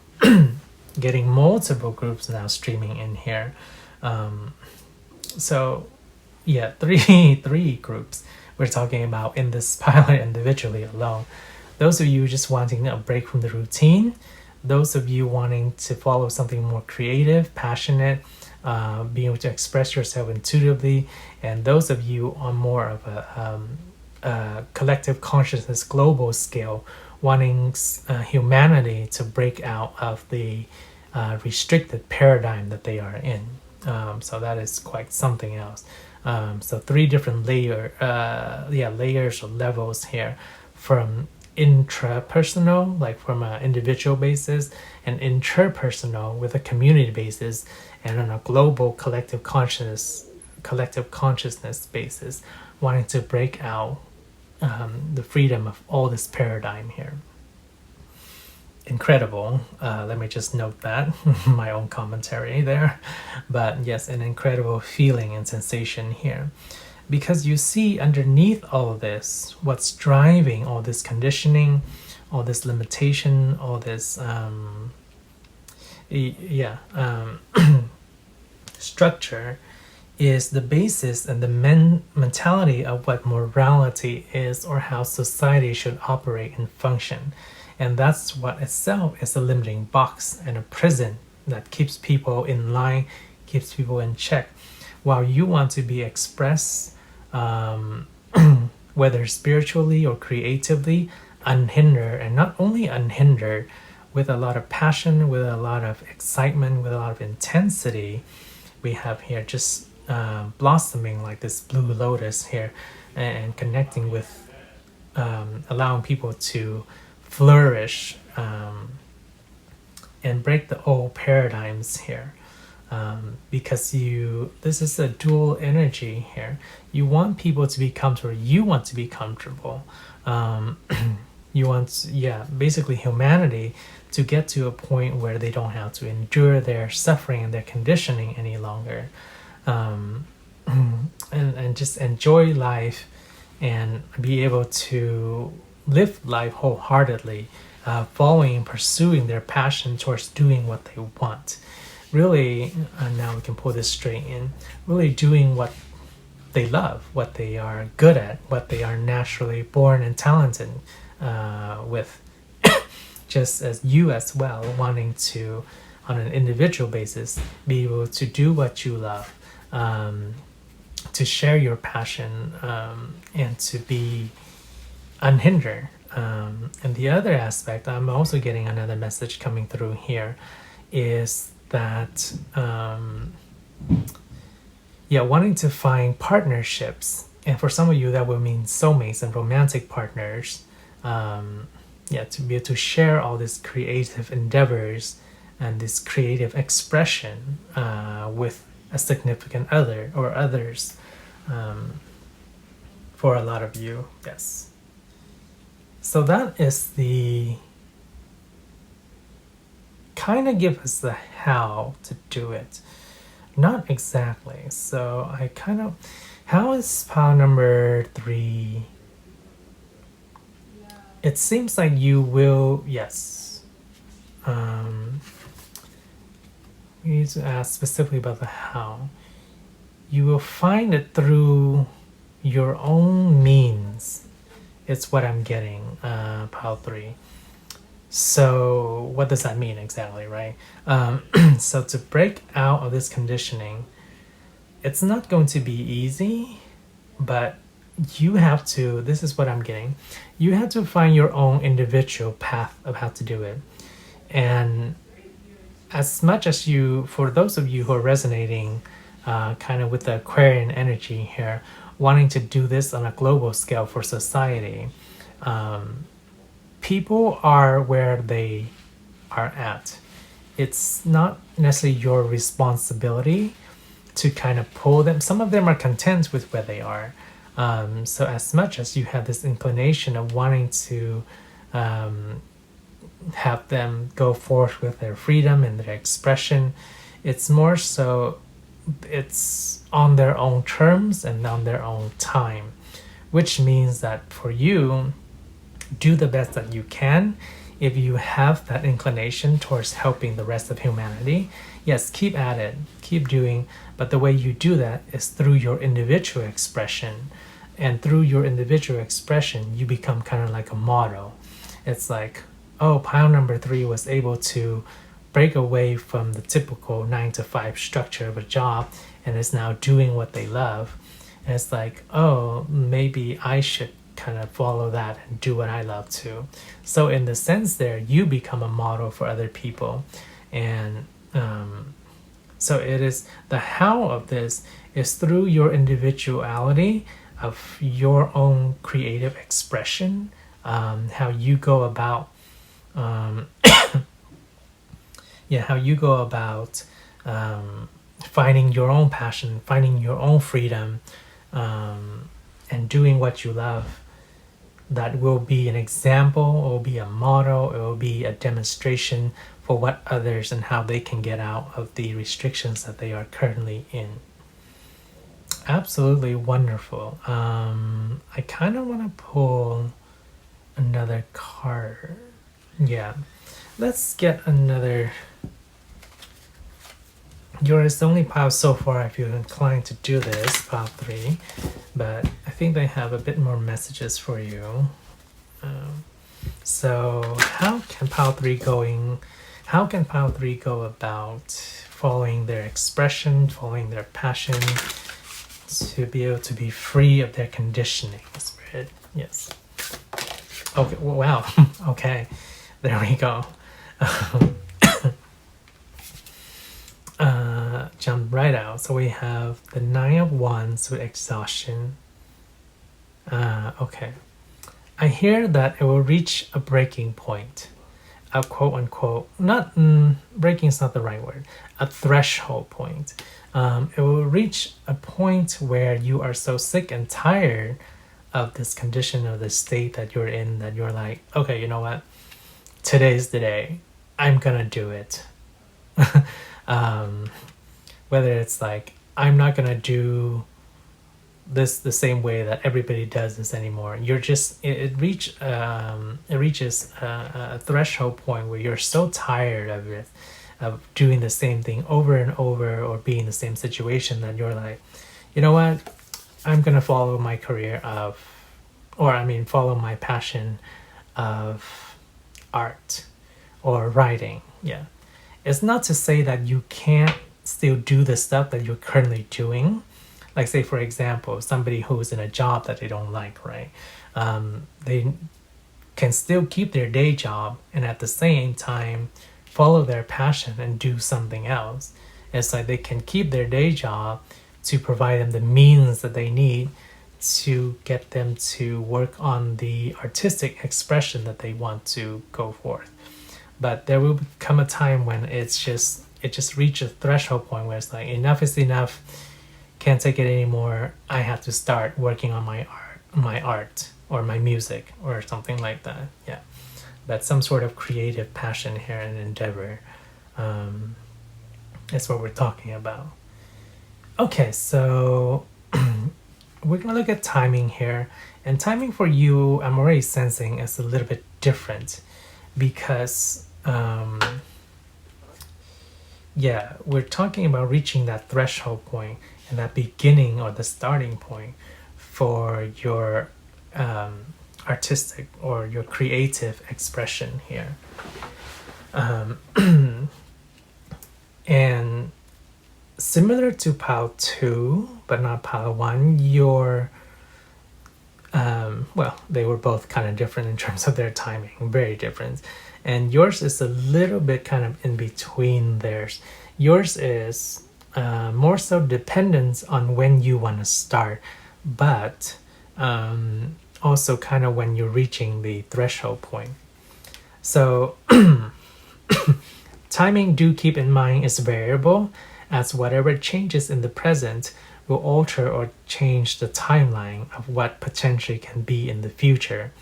getting multiple groups now streaming in here. So yeah, three groups we're talking about in this pilot individually alone. Those of you just wanting a break from the routine, those of you wanting to follow something more creative, passionate, being able to express yourself intuitively, and those of you on more of a collective consciousness global scale, wanting humanity to break out of the restricted paradigm that they are in. So that is quite something else. So three different layers or levels here, from intrapersonal, like from an individual basis, and interpersonal with a community basis, and on a global collective consciousness basis, wanting to break out the freedom of all this paradigm here. Incredible. Let me just note that my own commentary there, but yes, an incredible feeling and sensation here, because you see underneath all of this what's driving all this conditioning, all this limitation, all this structure is the basis and the mentality of what morality is, or how society should operate and function. And that's what itself is a limiting box and a prison that keeps people in line, keeps people in check. While you want to be expressed, whether spiritually or creatively, unhindered, and not only unhindered, with a lot of passion, with a lot of excitement, with a lot of intensity, we have here just blossoming like this blue lotus here, and connecting with, allowing people to flourish and break the old paradigms here, because this is a dual energy here. You want people to be comfortable, you want to be comfortable, you want basically humanity to get to a point where they don't have to endure their suffering and their conditioning any longer, and just enjoy life and be able to live life wholeheartedly, following and pursuing their passion towards doing what they want. Really, now we can pull this straight in, really doing what they love, what they are good at, what they are naturally born and talented with, just as you as well, wanting to, on an individual basis, be able to do what you love, to share your passion, and to be unhindered. And the other aspect, I'm also getting another message coming through here, is that wanting to find partnerships, and for some of you that will mean soulmates and romantic partners, to be able to share all these creative endeavors and this creative expression with a significant other or others, for a lot of you. Yes. So that is the kind of give us the how to do it. Not exactly. So I kind of, how is pile number 3? It seems like you will, yes. We need to ask specifically about the how. You will find it through your own means. It's what I'm getting, pile 3. So what does that mean exactly, right? So to break out of this conditioning, it's not going to be easy, but you have to, this is what I'm getting, you have to find your own individual path of how to do it. And as much as you, for those of you who are resonating kind of with the Aquarian energy here, wanting to do this on a global scale for society, people are where they are at. It's not necessarily your responsibility to kind of pull them. Some of them are content with where they are. So as much as you have this inclination of wanting to have them go forth with their freedom and their expression, it's more so, it's on their own terms and on their own time, which means that for you, do the best that you can. If you have that inclination towards helping the rest of humanity, yes, keep at it, keep doing, but the way you do that is through your individual expression. And through your individual expression, you become kind of like a model. It's like, oh, pile number 3 was able to break away from the typical 9-to-5 structure of a job and is now doing what they love. And it's like, oh, maybe I should kind of follow that and do what I love too. So in the sense there, you become a model for other people. And so it is, the how of this is through your individuality of your own creative expression, how you go about how you go about finding your own passion, finding your own freedom, and doing what you love. That will be an example, it will be a model, it will be a demonstration for what others and how they can get out of the restrictions that they are currently in. Absolutely wonderful. I kind of want to pull another card. Yeah, let's get another. You're the only pile so far if you're inclined to do this, pile 3, but I think they have a bit more messages for you. So how can pile 3 go about following their expression, following their passion, to be able to be free of their conditioning, Spirit? Yes. Okay, wow. Okay, there we go. Jump right out. So we have the 9 of Wands with exhaustion. Okay. I hear that it will reach a breaking point. A quote unquote, not breaking is not the right word, a threshold point. It will reach a point where you are so sick and tired of this condition, of this state that you're in, that you're like, okay, you know what? Today's the day. I'm gonna do it. Whether it's like, I'm not gonna do this the same way that everybody does this anymore. You're just, it reaches a threshold point where you're so tired of it, of doing the same thing over and over, or being in the same situation, that you're like, you know what? I'm gonna follow my career follow my passion of art or writing. Yeah. It's not to say that you can't still do the stuff that you're currently doing. Like, say, for example, somebody who's in a job that they don't like, right? They can still keep their day job and at the same time follow their passion and do something else. It's like they can keep their day job to provide them the means that they need to get them to work on the artistic expression that they want to go forth. But there will come a time when it just reaches a threshold point where it's like, enough is enough, can't take it anymore, I have to start working on my art or my music or something like that. Yeah, that's some sort of creative passion here and endeavor. That's what we're talking about. Okay, so we're gonna look at timing here, and timing for you, I'm already sensing, is a little bit different, because we're talking about reaching that threshold point and that beginning or the starting point for your artistic or your creative expression here. And similar to pile 2, but not pile 1, your they were both kind of different in terms of their timing, very different. And yours is a little bit kind of in between theirs. Yours is more so dependent on when you want to start, but also kind of when you're reaching the threshold point. So timing, do keep in mind, is variable, as whatever changes in the present will alter or change the timeline of what potentially can be in the future.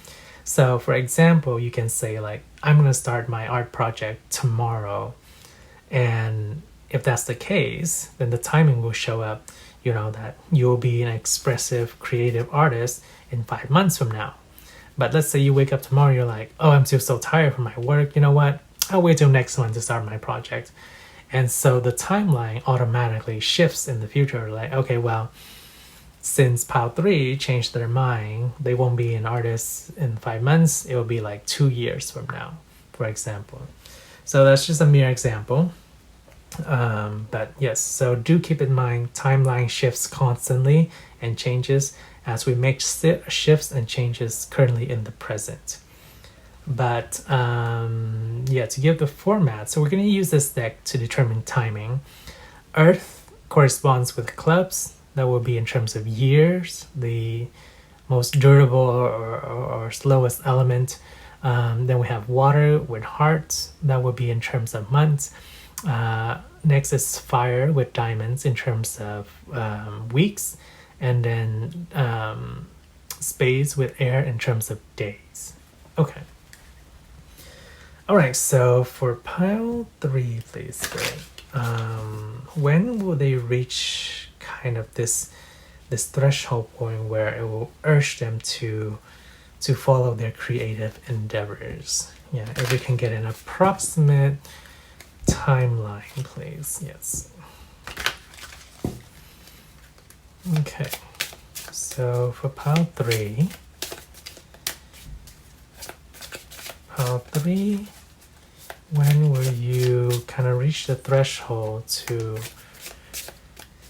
So for example, you can say like, I'm going to start my art project tomorrow. And if that's the case, then the timing will show up. you know, that you'll be an expressive, creative artist in 5 months from now. But let's say you wake up tomorrow, you're like, oh, I'm still so tired from my work. You know what? I'll wait till next month to start my project. And so the timeline automatically shifts in the future. Like, okay, well, since Pile3 changed their mind, they won't be an artist in 5 months. It will be like 2 years from now, for example. So that's just a mere example. But yes, so do keep in mind timeline shifts constantly and changes as we make shifts and changes currently in the present. But yeah, to give the format, so we're going to use this deck to determine timing. Earth corresponds with clubs. That will be in terms of years, the most durable or slowest element. Then we have water with hearts. That would be in terms of months. Next is fire with diamonds in terms of weeks. And then spades with air in terms of days. Okay. All right, so for pile 3, please, when will they reach kind of this threshold point where it will urge them to follow their creative endeavors? Yeah, if we can get an approximate timeline, please. Yes. Okay, so for pile 3, when will you kind of reach the threshold to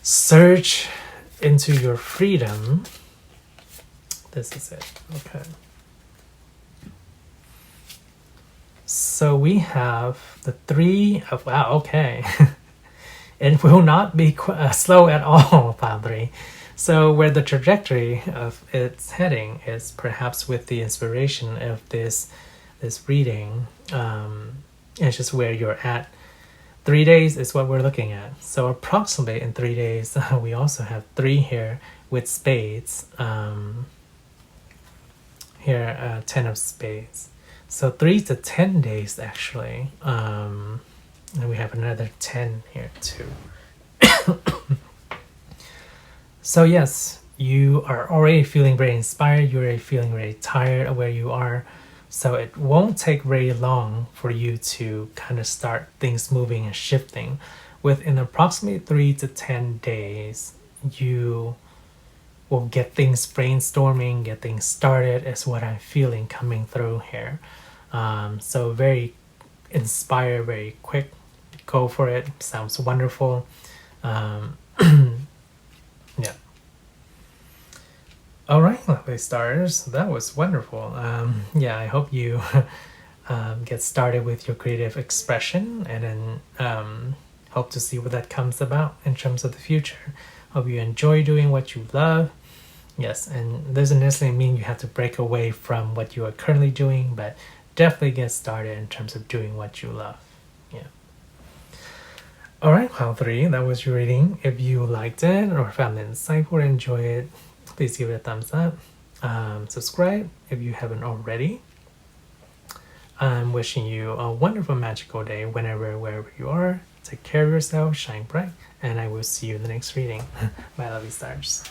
surge into your freedom? This is it. Okay. So we have the 3 of, wow, okay. It will not be slow at all, pile 3. So where the trajectory of its heading is perhaps with the inspiration of this reading, it's just where you're at. 3 days is what we're looking at. So approximately in 3 days, we also have 3 here with spades. Here, 10 of spades. So 3 to 10 days actually. And we have another 10 here too. So yes, you are already feeling very inspired. You're already feeling very tired of where you are. So it won't take very long for you to kind of start things moving and shifting. Within approximately 3 to 10 days, you will get things brainstorming, get things started is what I'm feeling coming through here. So very inspired, very quick. Go for it. Sounds wonderful. Yeah. All right, lovely stars. That was wonderful. Yeah, I hope you get started with your creative expression, and then hope to see what that comes about in terms of the future. Hope you enjoy doing what you love. Yes, and doesn't necessarily mean you have to break away from what you are currently doing, but definitely get started in terms of doing what you love. Yeah. All right, pile 3, that was your reading. If you liked it or found it insightful or enjoyed it, please give it a thumbs up. Subscribe if you haven't already. I'm wishing you a wonderful, magical day whenever, wherever you are. Take care of yourself, shine bright, and I will see you in the next reading. My lovely stars.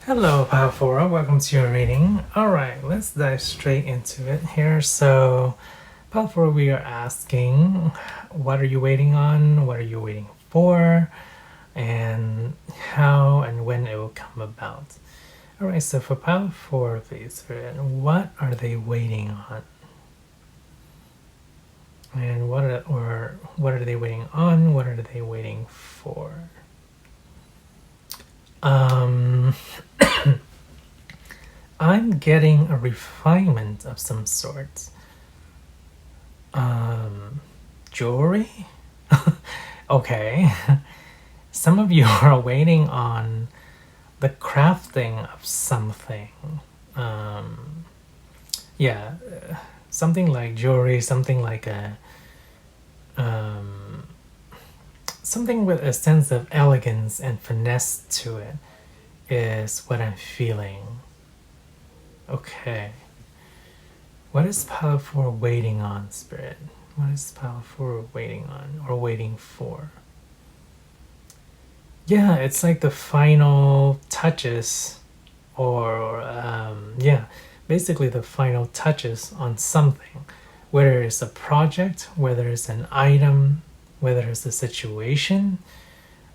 Hello, Pile 4. Welcome to your reading. Alright, let's dive straight into it here. So, Pile 4, we are asking, what are you waiting on? What are you waiting for? And how and when it will come about. Alright, so for Pile 4, please, what are they waiting on? And what are they waiting on? What are they waiting for? I'm getting a refinement of some sort. Jewelry? Okay. Some of you are waiting on the crafting of something. Yeah, something like jewelry, something like a something with a sense of elegance and finesse to it is what I'm feeling. Okay. What is Pile 4 waiting on, Spirit? What is Pile 4 waiting on or waiting for? yeah, it's like the final touches, or yeah, basically the final touches on something, whether it's a project, whether it's an item, whether it's a situation.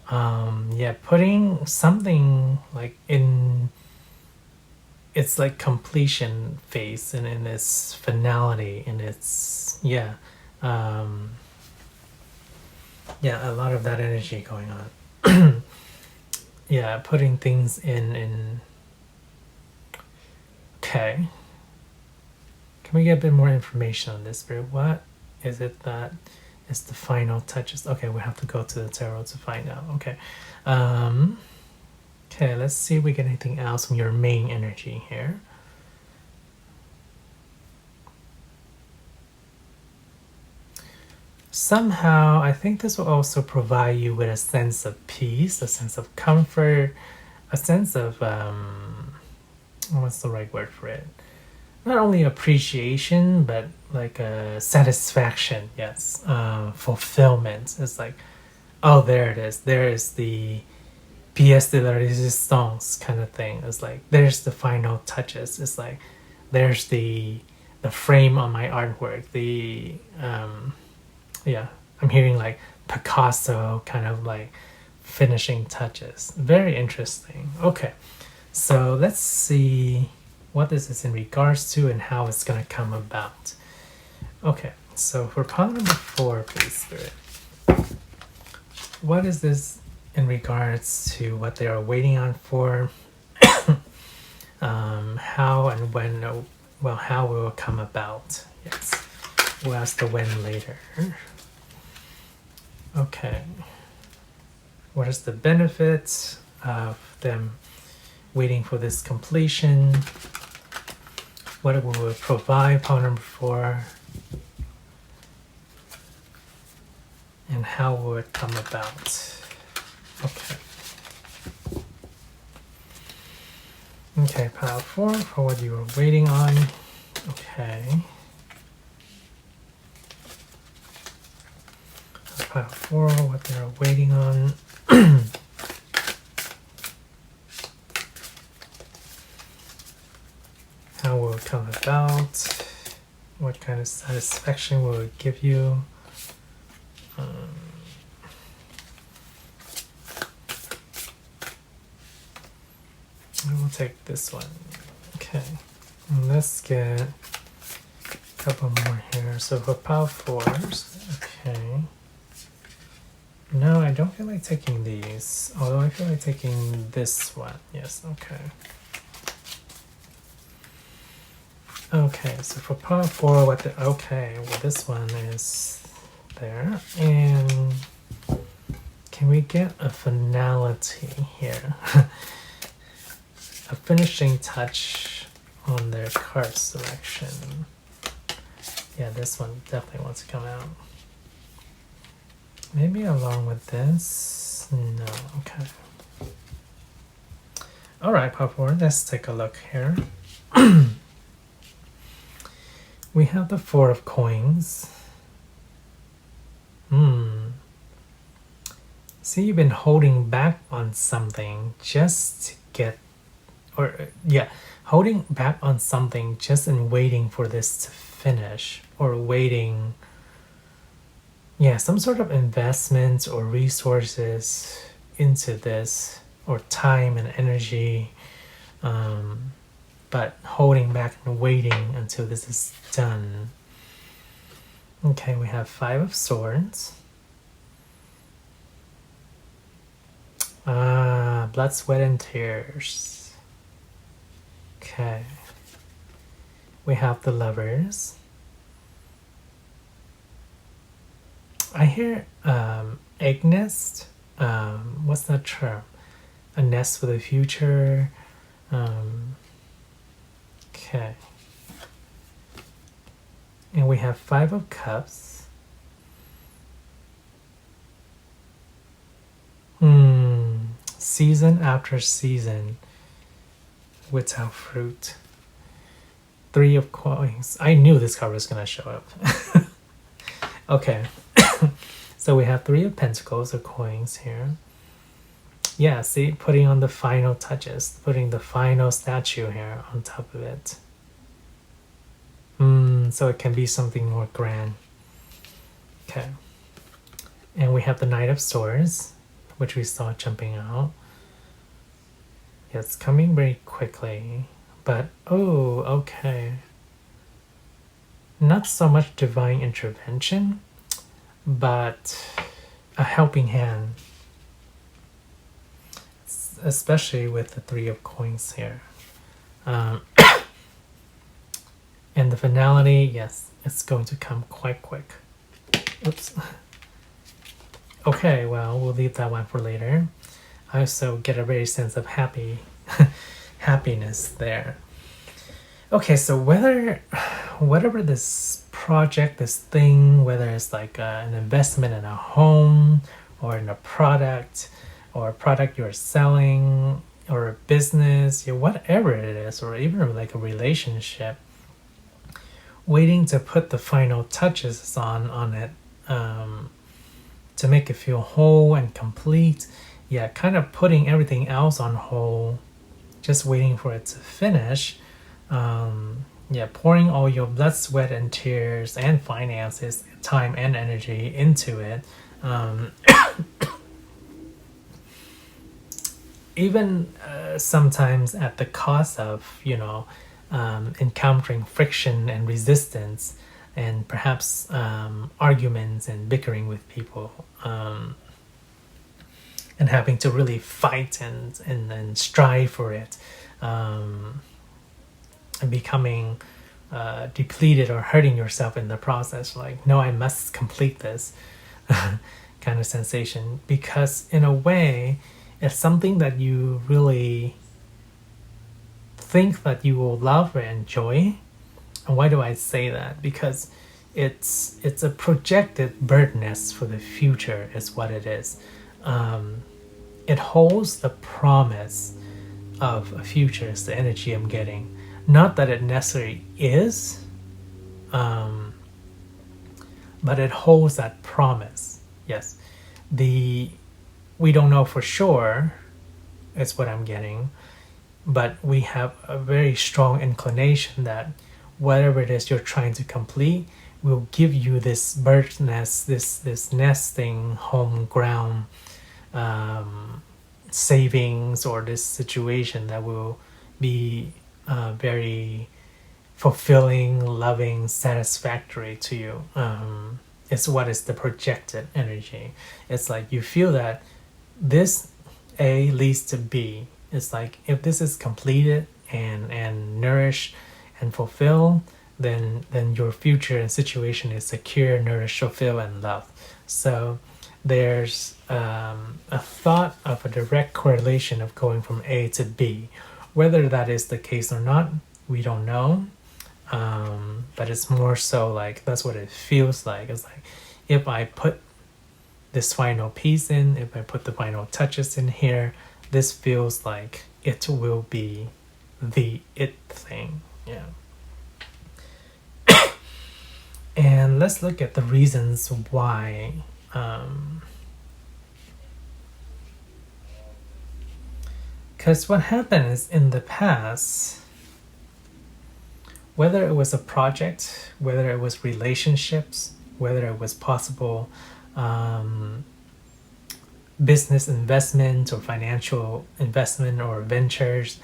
Yeah, putting something like in its like completion phase and in its finality, in its yeah, a lot of that energy going on. Yeah, putting things in. Okay, can we get a bit more information on this, Spirit? What is it that is the final touches? Okay, we have to go to the tarot to find out. Okay. Okay, let's see if we get anything else from your main energy here. Somehow, I think this will also provide you with a sense of peace, a sense of comfort, a sense of, what's the right word for it? Not only appreciation, but like a satisfaction, yes, fulfillment. It's like, oh, there it is. There is the pièce de la résistance kind of thing. It's like, there's the final touches. It's like, there's the frame on my artwork. The, yeah, I'm hearing like Picasso kind of like finishing touches. Very interesting. Okay, so let's see what this is in regards to and how it's going to come about. Okay, so for pile number 4, please, Spirit. What is this in regards to what they are waiting on for? How and when, well, how it will come about. Yes, we'll ask the when later. Okay, what is the benefit of them waiting for this completion? What it will provide, pile number 4, and how will it come about? Okay. Okay, pile 4 for what you were waiting on. Okay. Pile 4, what they are waiting on. How will it come about? What kind of satisfaction will it give you? I will take this one. Okay, and let's get a couple more here. So for pile 4s, okay. No, I don't feel like taking these, although I feel like taking this one. Yes, okay. Okay, so for pile 4, what the, okay, well this one is there, and can we get a finality here? A finishing touch on their card selection. Yeah, this one definitely wants to come out. Maybe along with this? No, okay. Alright, pile 4, let's take a look here. We have the 4 of coins. See, you've been holding back on something just to get, or yeah, holding back on something just in waiting for this to finish, or waiting, yeah, some sort of investment or resources into this, or time and energy, but holding back and waiting until this is done. Okay, we have 5 of swords. Blood, sweat, and tears. Okay. We have the lovers. I hear egg nest. What's that term? A nest for the future. Okay. And we have 5 of cups. Season after season without fruit. 3 of coins. I knew this card was gonna show up. Okay. So we have 3 of pentacles or coins here. Yeah, see, putting on the final touches, putting the final statue here on top of it. So it can be something more grand. Okay. And we have the Knight of Swords, which we saw jumping out. It's coming very quickly, but oh, okay. Not so much divine intervention, but a helping hand, especially with the Three of Coins here. And the finality, yes, it's going to come quite quick. Oops. Okay, well, we'll leave that one for later. I also get a very sense of happiness there. Okay, so whatever this project, this thing, whether it's like an investment in a home or in a product or a product you're selling or a business, whatever it is, or even like a relationship, waiting to put the final touches on it to make it feel whole and complete. Yeah, kind of putting everything else on hold, just waiting for it to finish. Yeah, pouring all your blood, sweat, and tears and finances, time and energy into it. Even sometimes at the cost of, encountering friction and resistance and perhaps arguments and bickering with people, and having to really fight and strive for it, and becoming depleted or hurting yourself in the process, like, no, I must complete this kind of sensation, because in a way it's something that you really think that you will love or enjoy. And why do I say that? Because it's a projected birdnest for the future is what it is. It holds the promise of a future is the energy I'm getting. Not that it necessarily is, but it holds that promise. Yes, we don't know for sure it's what I'm getting, but we have a very strong inclination that whatever it is you're trying to complete will give you this bird nest, this nesting home ground savings, or this situation that will be very fulfilling, loving, satisfactory to you. It's what is the projected energy. It's like you feel that this A leads to B. It's like if this is completed and nourished and fulfilled, then your future and situation is secure, nourished, fulfilled, and loved. So there's a thought of a direct correlation of going from A to B. Whether that is the case or not, we don't know. But it's more so like that's what it feels like. It's like if I put this final piece in, if I put the final touches in here, this feels like it will be the it thing. Yeah. And let's look at the reasons why. Because what happened is in the past, whether it was a project, whether it was relationships, whether it was possible business investment or financial investment or ventures,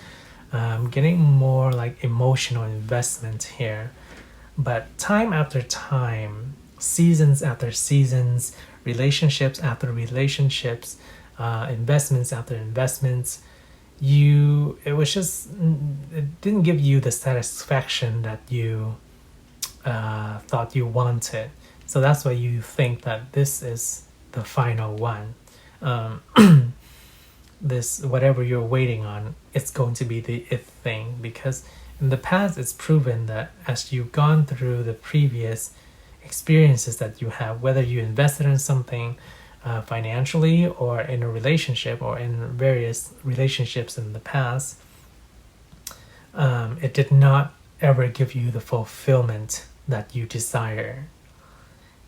getting more like emotional investment here. But time after time, seasons after seasons, relationships after relationships, investments after investments, it didn't give you the satisfaction that you thought you wanted. So that's why you think that this is the final one. This, whatever you're waiting on, it's going to be the it thing, because in the past it's proven that as you've gone through the previous experiences that you have, whether you invested in something financially or in a relationship or in various relationships in the past, it did not ever give you the fulfillment that you desire.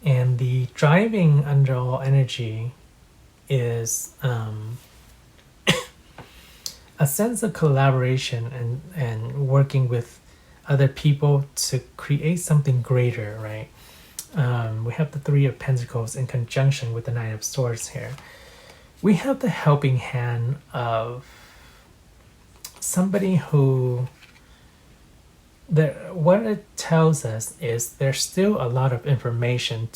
And the driving underall energy is a sense of collaboration and working with other people to create something greater, right? We have the Three of Pentacles in conjunction with the Knight of Swords here. We have the helping hand of somebody who, what it tells us is there's still a lot of information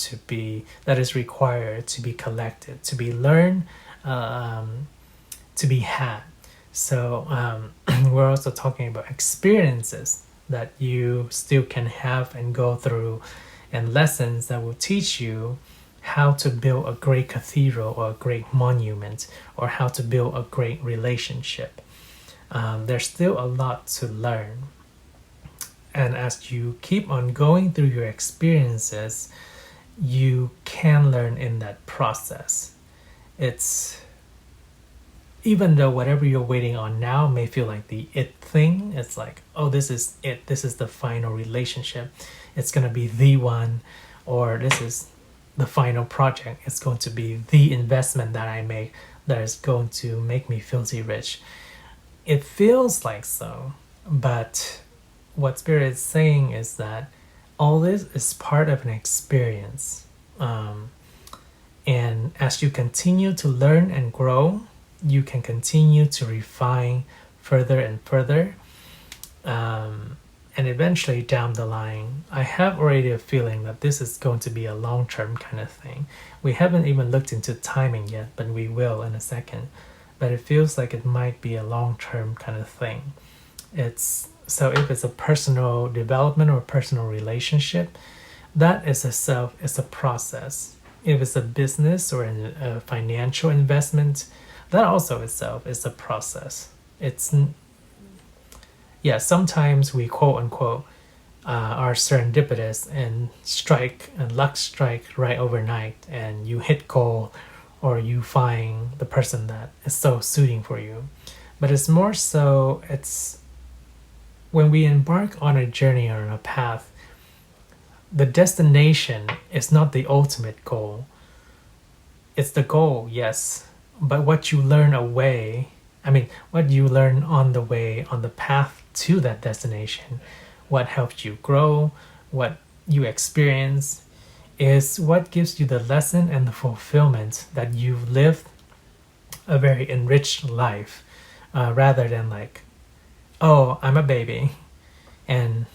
that is required to be collected, to be learned, to be had. So we're also talking about experiences that you still can have and go through, and lessons that will teach you how to build a great cathedral or a great monument, or how to build a great relationship. There's still a lot to learn. And as you keep on going through your experiences, you can learn in that process. It's, even though whatever you're waiting on now may feel like the it thing, it's like, oh, this is it, this is the final relationship, it's going to be the one, or this is the final project, it's going to be the investment that I make that is going to make me filthy rich. It feels like so, but what Spirit is saying is that all this is part of an experience. And as you continue to learn and grow, you can continue to refine further and further. And eventually down the line, I have already a feeling that this is going to be a long-term kind of thing. We haven't even looked into timing yet, but we will in a second. But it feels like it might be a long-term kind of thing. So if it's a personal development or personal relationship, that is it's a process. If it's a business or a financial investment, that also itself is a process. Sometimes we quote unquote are serendipitous and luck strike right overnight, and you hit goal, or you find the person that is so suiting for you. But it's more so, it's when we embark on a journey or on a path, the destination is not the ultimate goal. It's the goal, yes, but what you learn what you learn on the way, on the path to that destination, what helped you grow, what you experience, is what gives you the lesson and the fulfillment that you've lived a very enriched life, rather than like, oh, I'm a baby and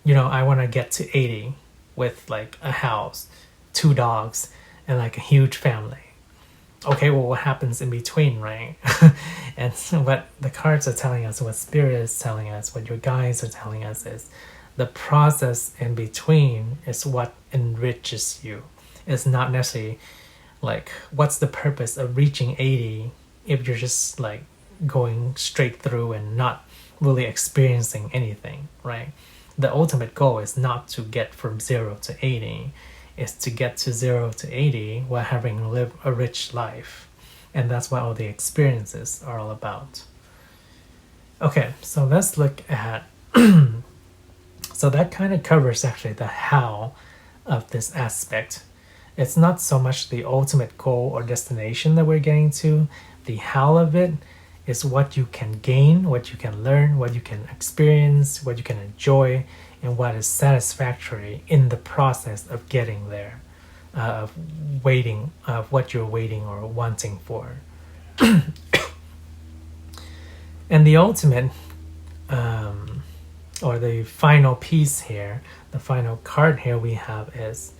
I want to get to 80 with like a house, 2 dogs, and like a huge family. Okay, well, what happens in between, right? And so what the cards are telling us, what Spirit is telling us, what your guides are telling us is the process in between is what enriches you. It's not necessarily like, what's the purpose of reaching 80 if you're just like going straight through and not really experiencing anything, right? The ultimate goal is not to get from 0 to 80. Is to get to 0 to 80 while having lived a rich life. And that's what all the experiences are all about. Okay, so let's look at so that kind of covers actually the how of this aspect. It's not so much the ultimate goal or destination that we're getting to. The how of it is what you can gain, what you can learn, what you can experience, what you can enjoy, and what is satisfactory in the process of getting there, of what you're waiting or wanting for. And the ultimate, or the final piece here, the final card here we have is,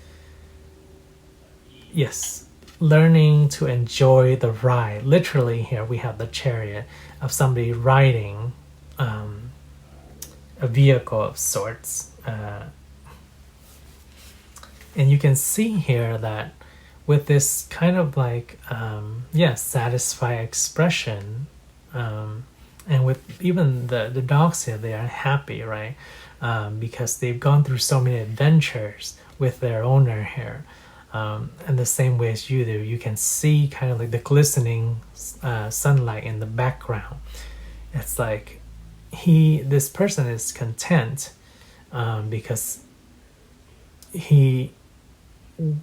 yes, learning to enjoy the ride. Literally here we have the Chariot of somebody riding a vehicle of sorts, and you can see here that with this kind of like satisfied expression, and with even the dogs here, they are happy, right? Because they've gone through so many adventures with their owner here, and the same way as you do, you can see kind of like the glistening sunlight in the background. It's like this person is content, because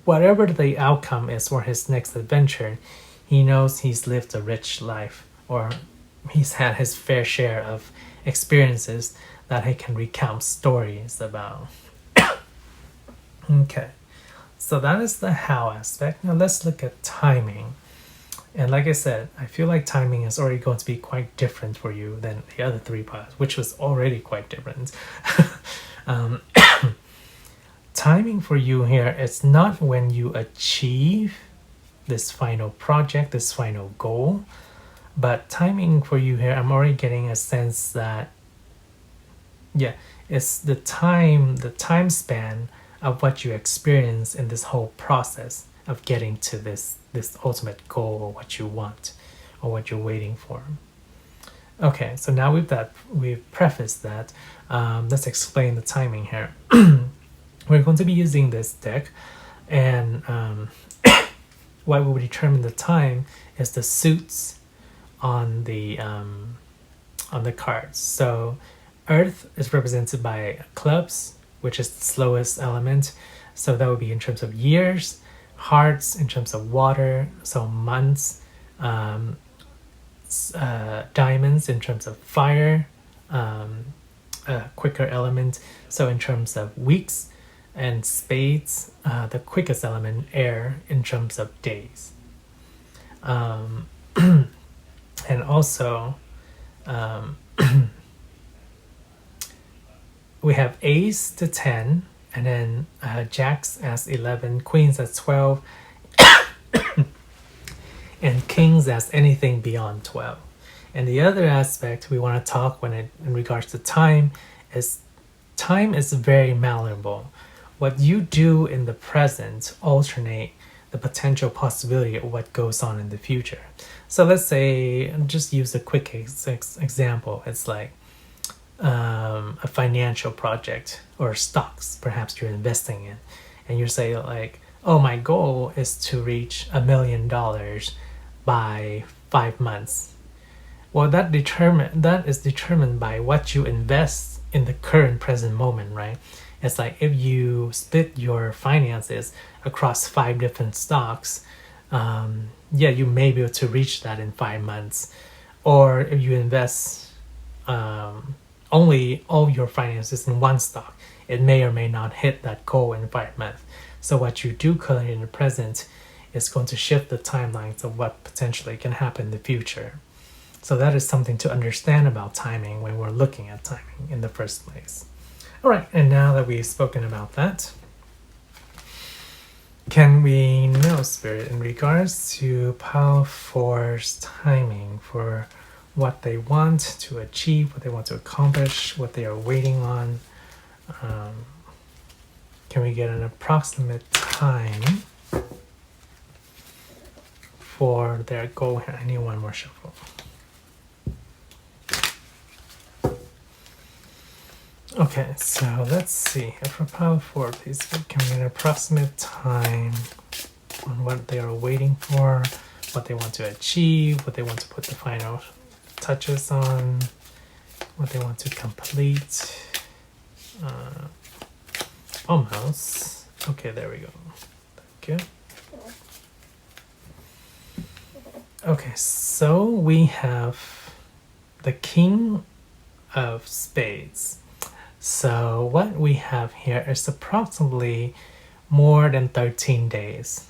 whatever the outcome is for his next adventure, he knows he's lived a rich life, or he's had his fair share of experiences that he can recount stories about. Okay, so that is the how aspect. Now let's look at timing. And like I said, I feel like timing is already going to be quite different for you than the other 3 piles, which was already quite different. Timing for you here is not when you achieve this final project, this final goal, but timing for you here, I'm already getting a sense that, yeah, it's the time span of what you experience in this whole process of getting to this ultimate goal, or what you want, or what you're waiting for. Okay, so now we've prefaced that. Let's explain the timing here. We're going to be using this deck, and what will determine the time is the suits on the cards. So Earth is represented by clubs, which is the slowest element. So that would be in terms of years. Hearts in terms of water, so months. Diamonds in terms of fire, quicker element, so in terms of weeks. And spades, the quickest element, air, in terms of days. And also we have ace to 10, and then jacks as 11, queens as 12, and kings as anything beyond 12. And the other aspect we want to talk in regards to time is very malleable. What you do in the present alternate the potential possibility of what goes on in the future. So let's say, just use a quick example. It's like a financial project or stocks perhaps you're investing in, and you say like, oh, my goal is to reach $1 million by 5 months. Well, that is determined by what you invest in the current present moment, right? It's like if you split your finances across 5 different stocks, you may be able to reach that in 5 months. Or if you invest only all your finances in one stock, it may or may not hit that goal in 5 months. So what you do currently in the present is going to shift the timelines of what potentially can happen in the future. So that is something to understand about timing when we're looking at timing in the first place. All right, and now that we've spoken about that, can we know, Spirit, in regards to Pile 4's timing for what they want to achieve, what they want to accomplish, what they are waiting on? Can we get an approximate time for their goal here? I need one more shuffle. Okay, so let's see. For Pile 4, please, can we get an approximate time on what they are waiting for, what they want to achieve, what they want to put the final touches on, what they want to complete? Almost. Okay, there we go. Thank you. Okay, so we have the King of Spades. So what we have here is approximately more than 13 days.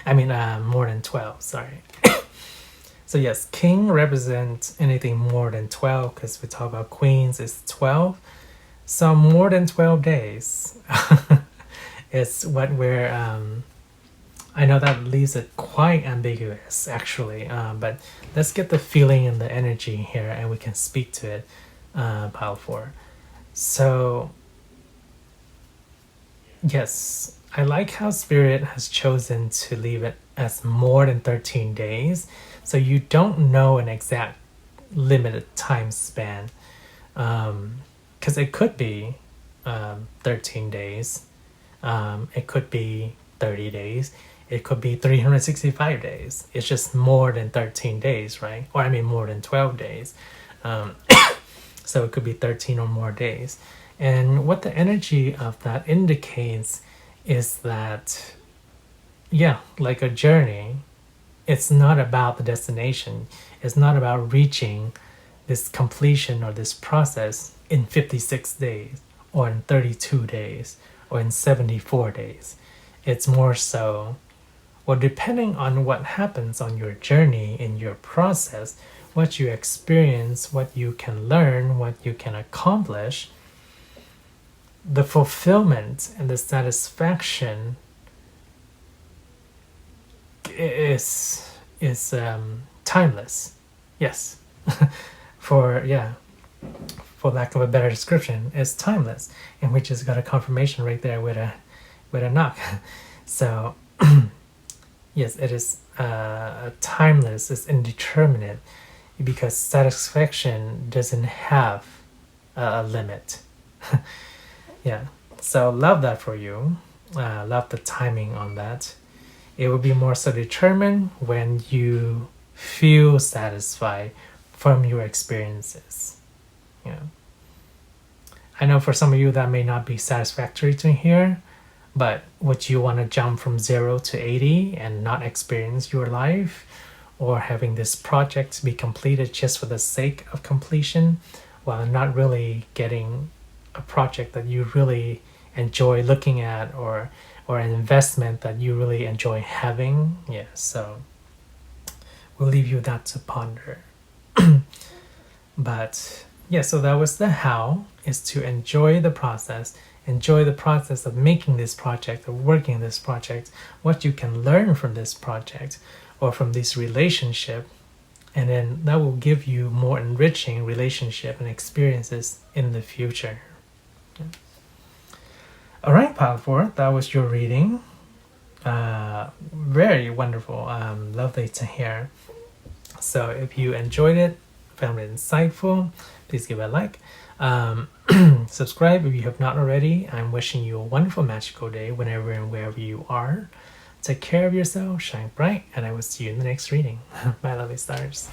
I mean, more than 12, sorry. So yes, king represents anything more than 12, because we talk about queens is 12. So more than 12 days is what we're, I know that leaves it quite ambiguous actually, but let's get the feeling and the energy here and we can speak to it, Pile 4. So yes, I like how Spirit has chosen to leave it as more than 13 days. So you don't know an exact limited time span. Because it could be 13 days. It could be 30 days. It could be 365 days. It's just more than 13 days, right? Or I mean more than 12 days. So it could be 13 or more days. And what the energy of that indicates is that, yeah, like a journey, it's not about the destination. It's not about reaching this completion or this process in 56 days or in 32 days or in 74 days. It's more so, well, depending on what happens on your journey, in your process, what you experience, what you can learn, what you can accomplish, the fulfillment and the satisfaction is timeless. Yes. For lack of a better description, it's timeless. And we just got a confirmation right there with a knock. So yes, it is timeless, it's indeterminate, because satisfaction doesn't have a limit. Yeah, so love that for you. Love the timing on that. It will be more so determined when you feel satisfied from your experiences. Yeah. I know for some of you that may not be satisfactory to hear, but would you want to jump from 0 to 80 and not experience your life? Or having this project be completed just for the sake of completion, while not really getting a project that you really enjoy looking at, or an investment that you really enjoy having? Yeah, so we'll leave you that to ponder. But yeah, so that was the how, is to enjoy the process of making this project, of working this project, what you can learn from this project or from this relationship, and then that will give you more enriching relationship and experiences in the future. Yeah. All right, Pile 4, that was your reading. Very wonderful, lovely to hear. So if you enjoyed it, found it insightful, please give it a like. Subscribe if you have not already. I'm wishing you a wonderful magical day whenever and wherever you are. Take care of yourself, shine bright, and I will see you in the next reading. Bye, lovely stars.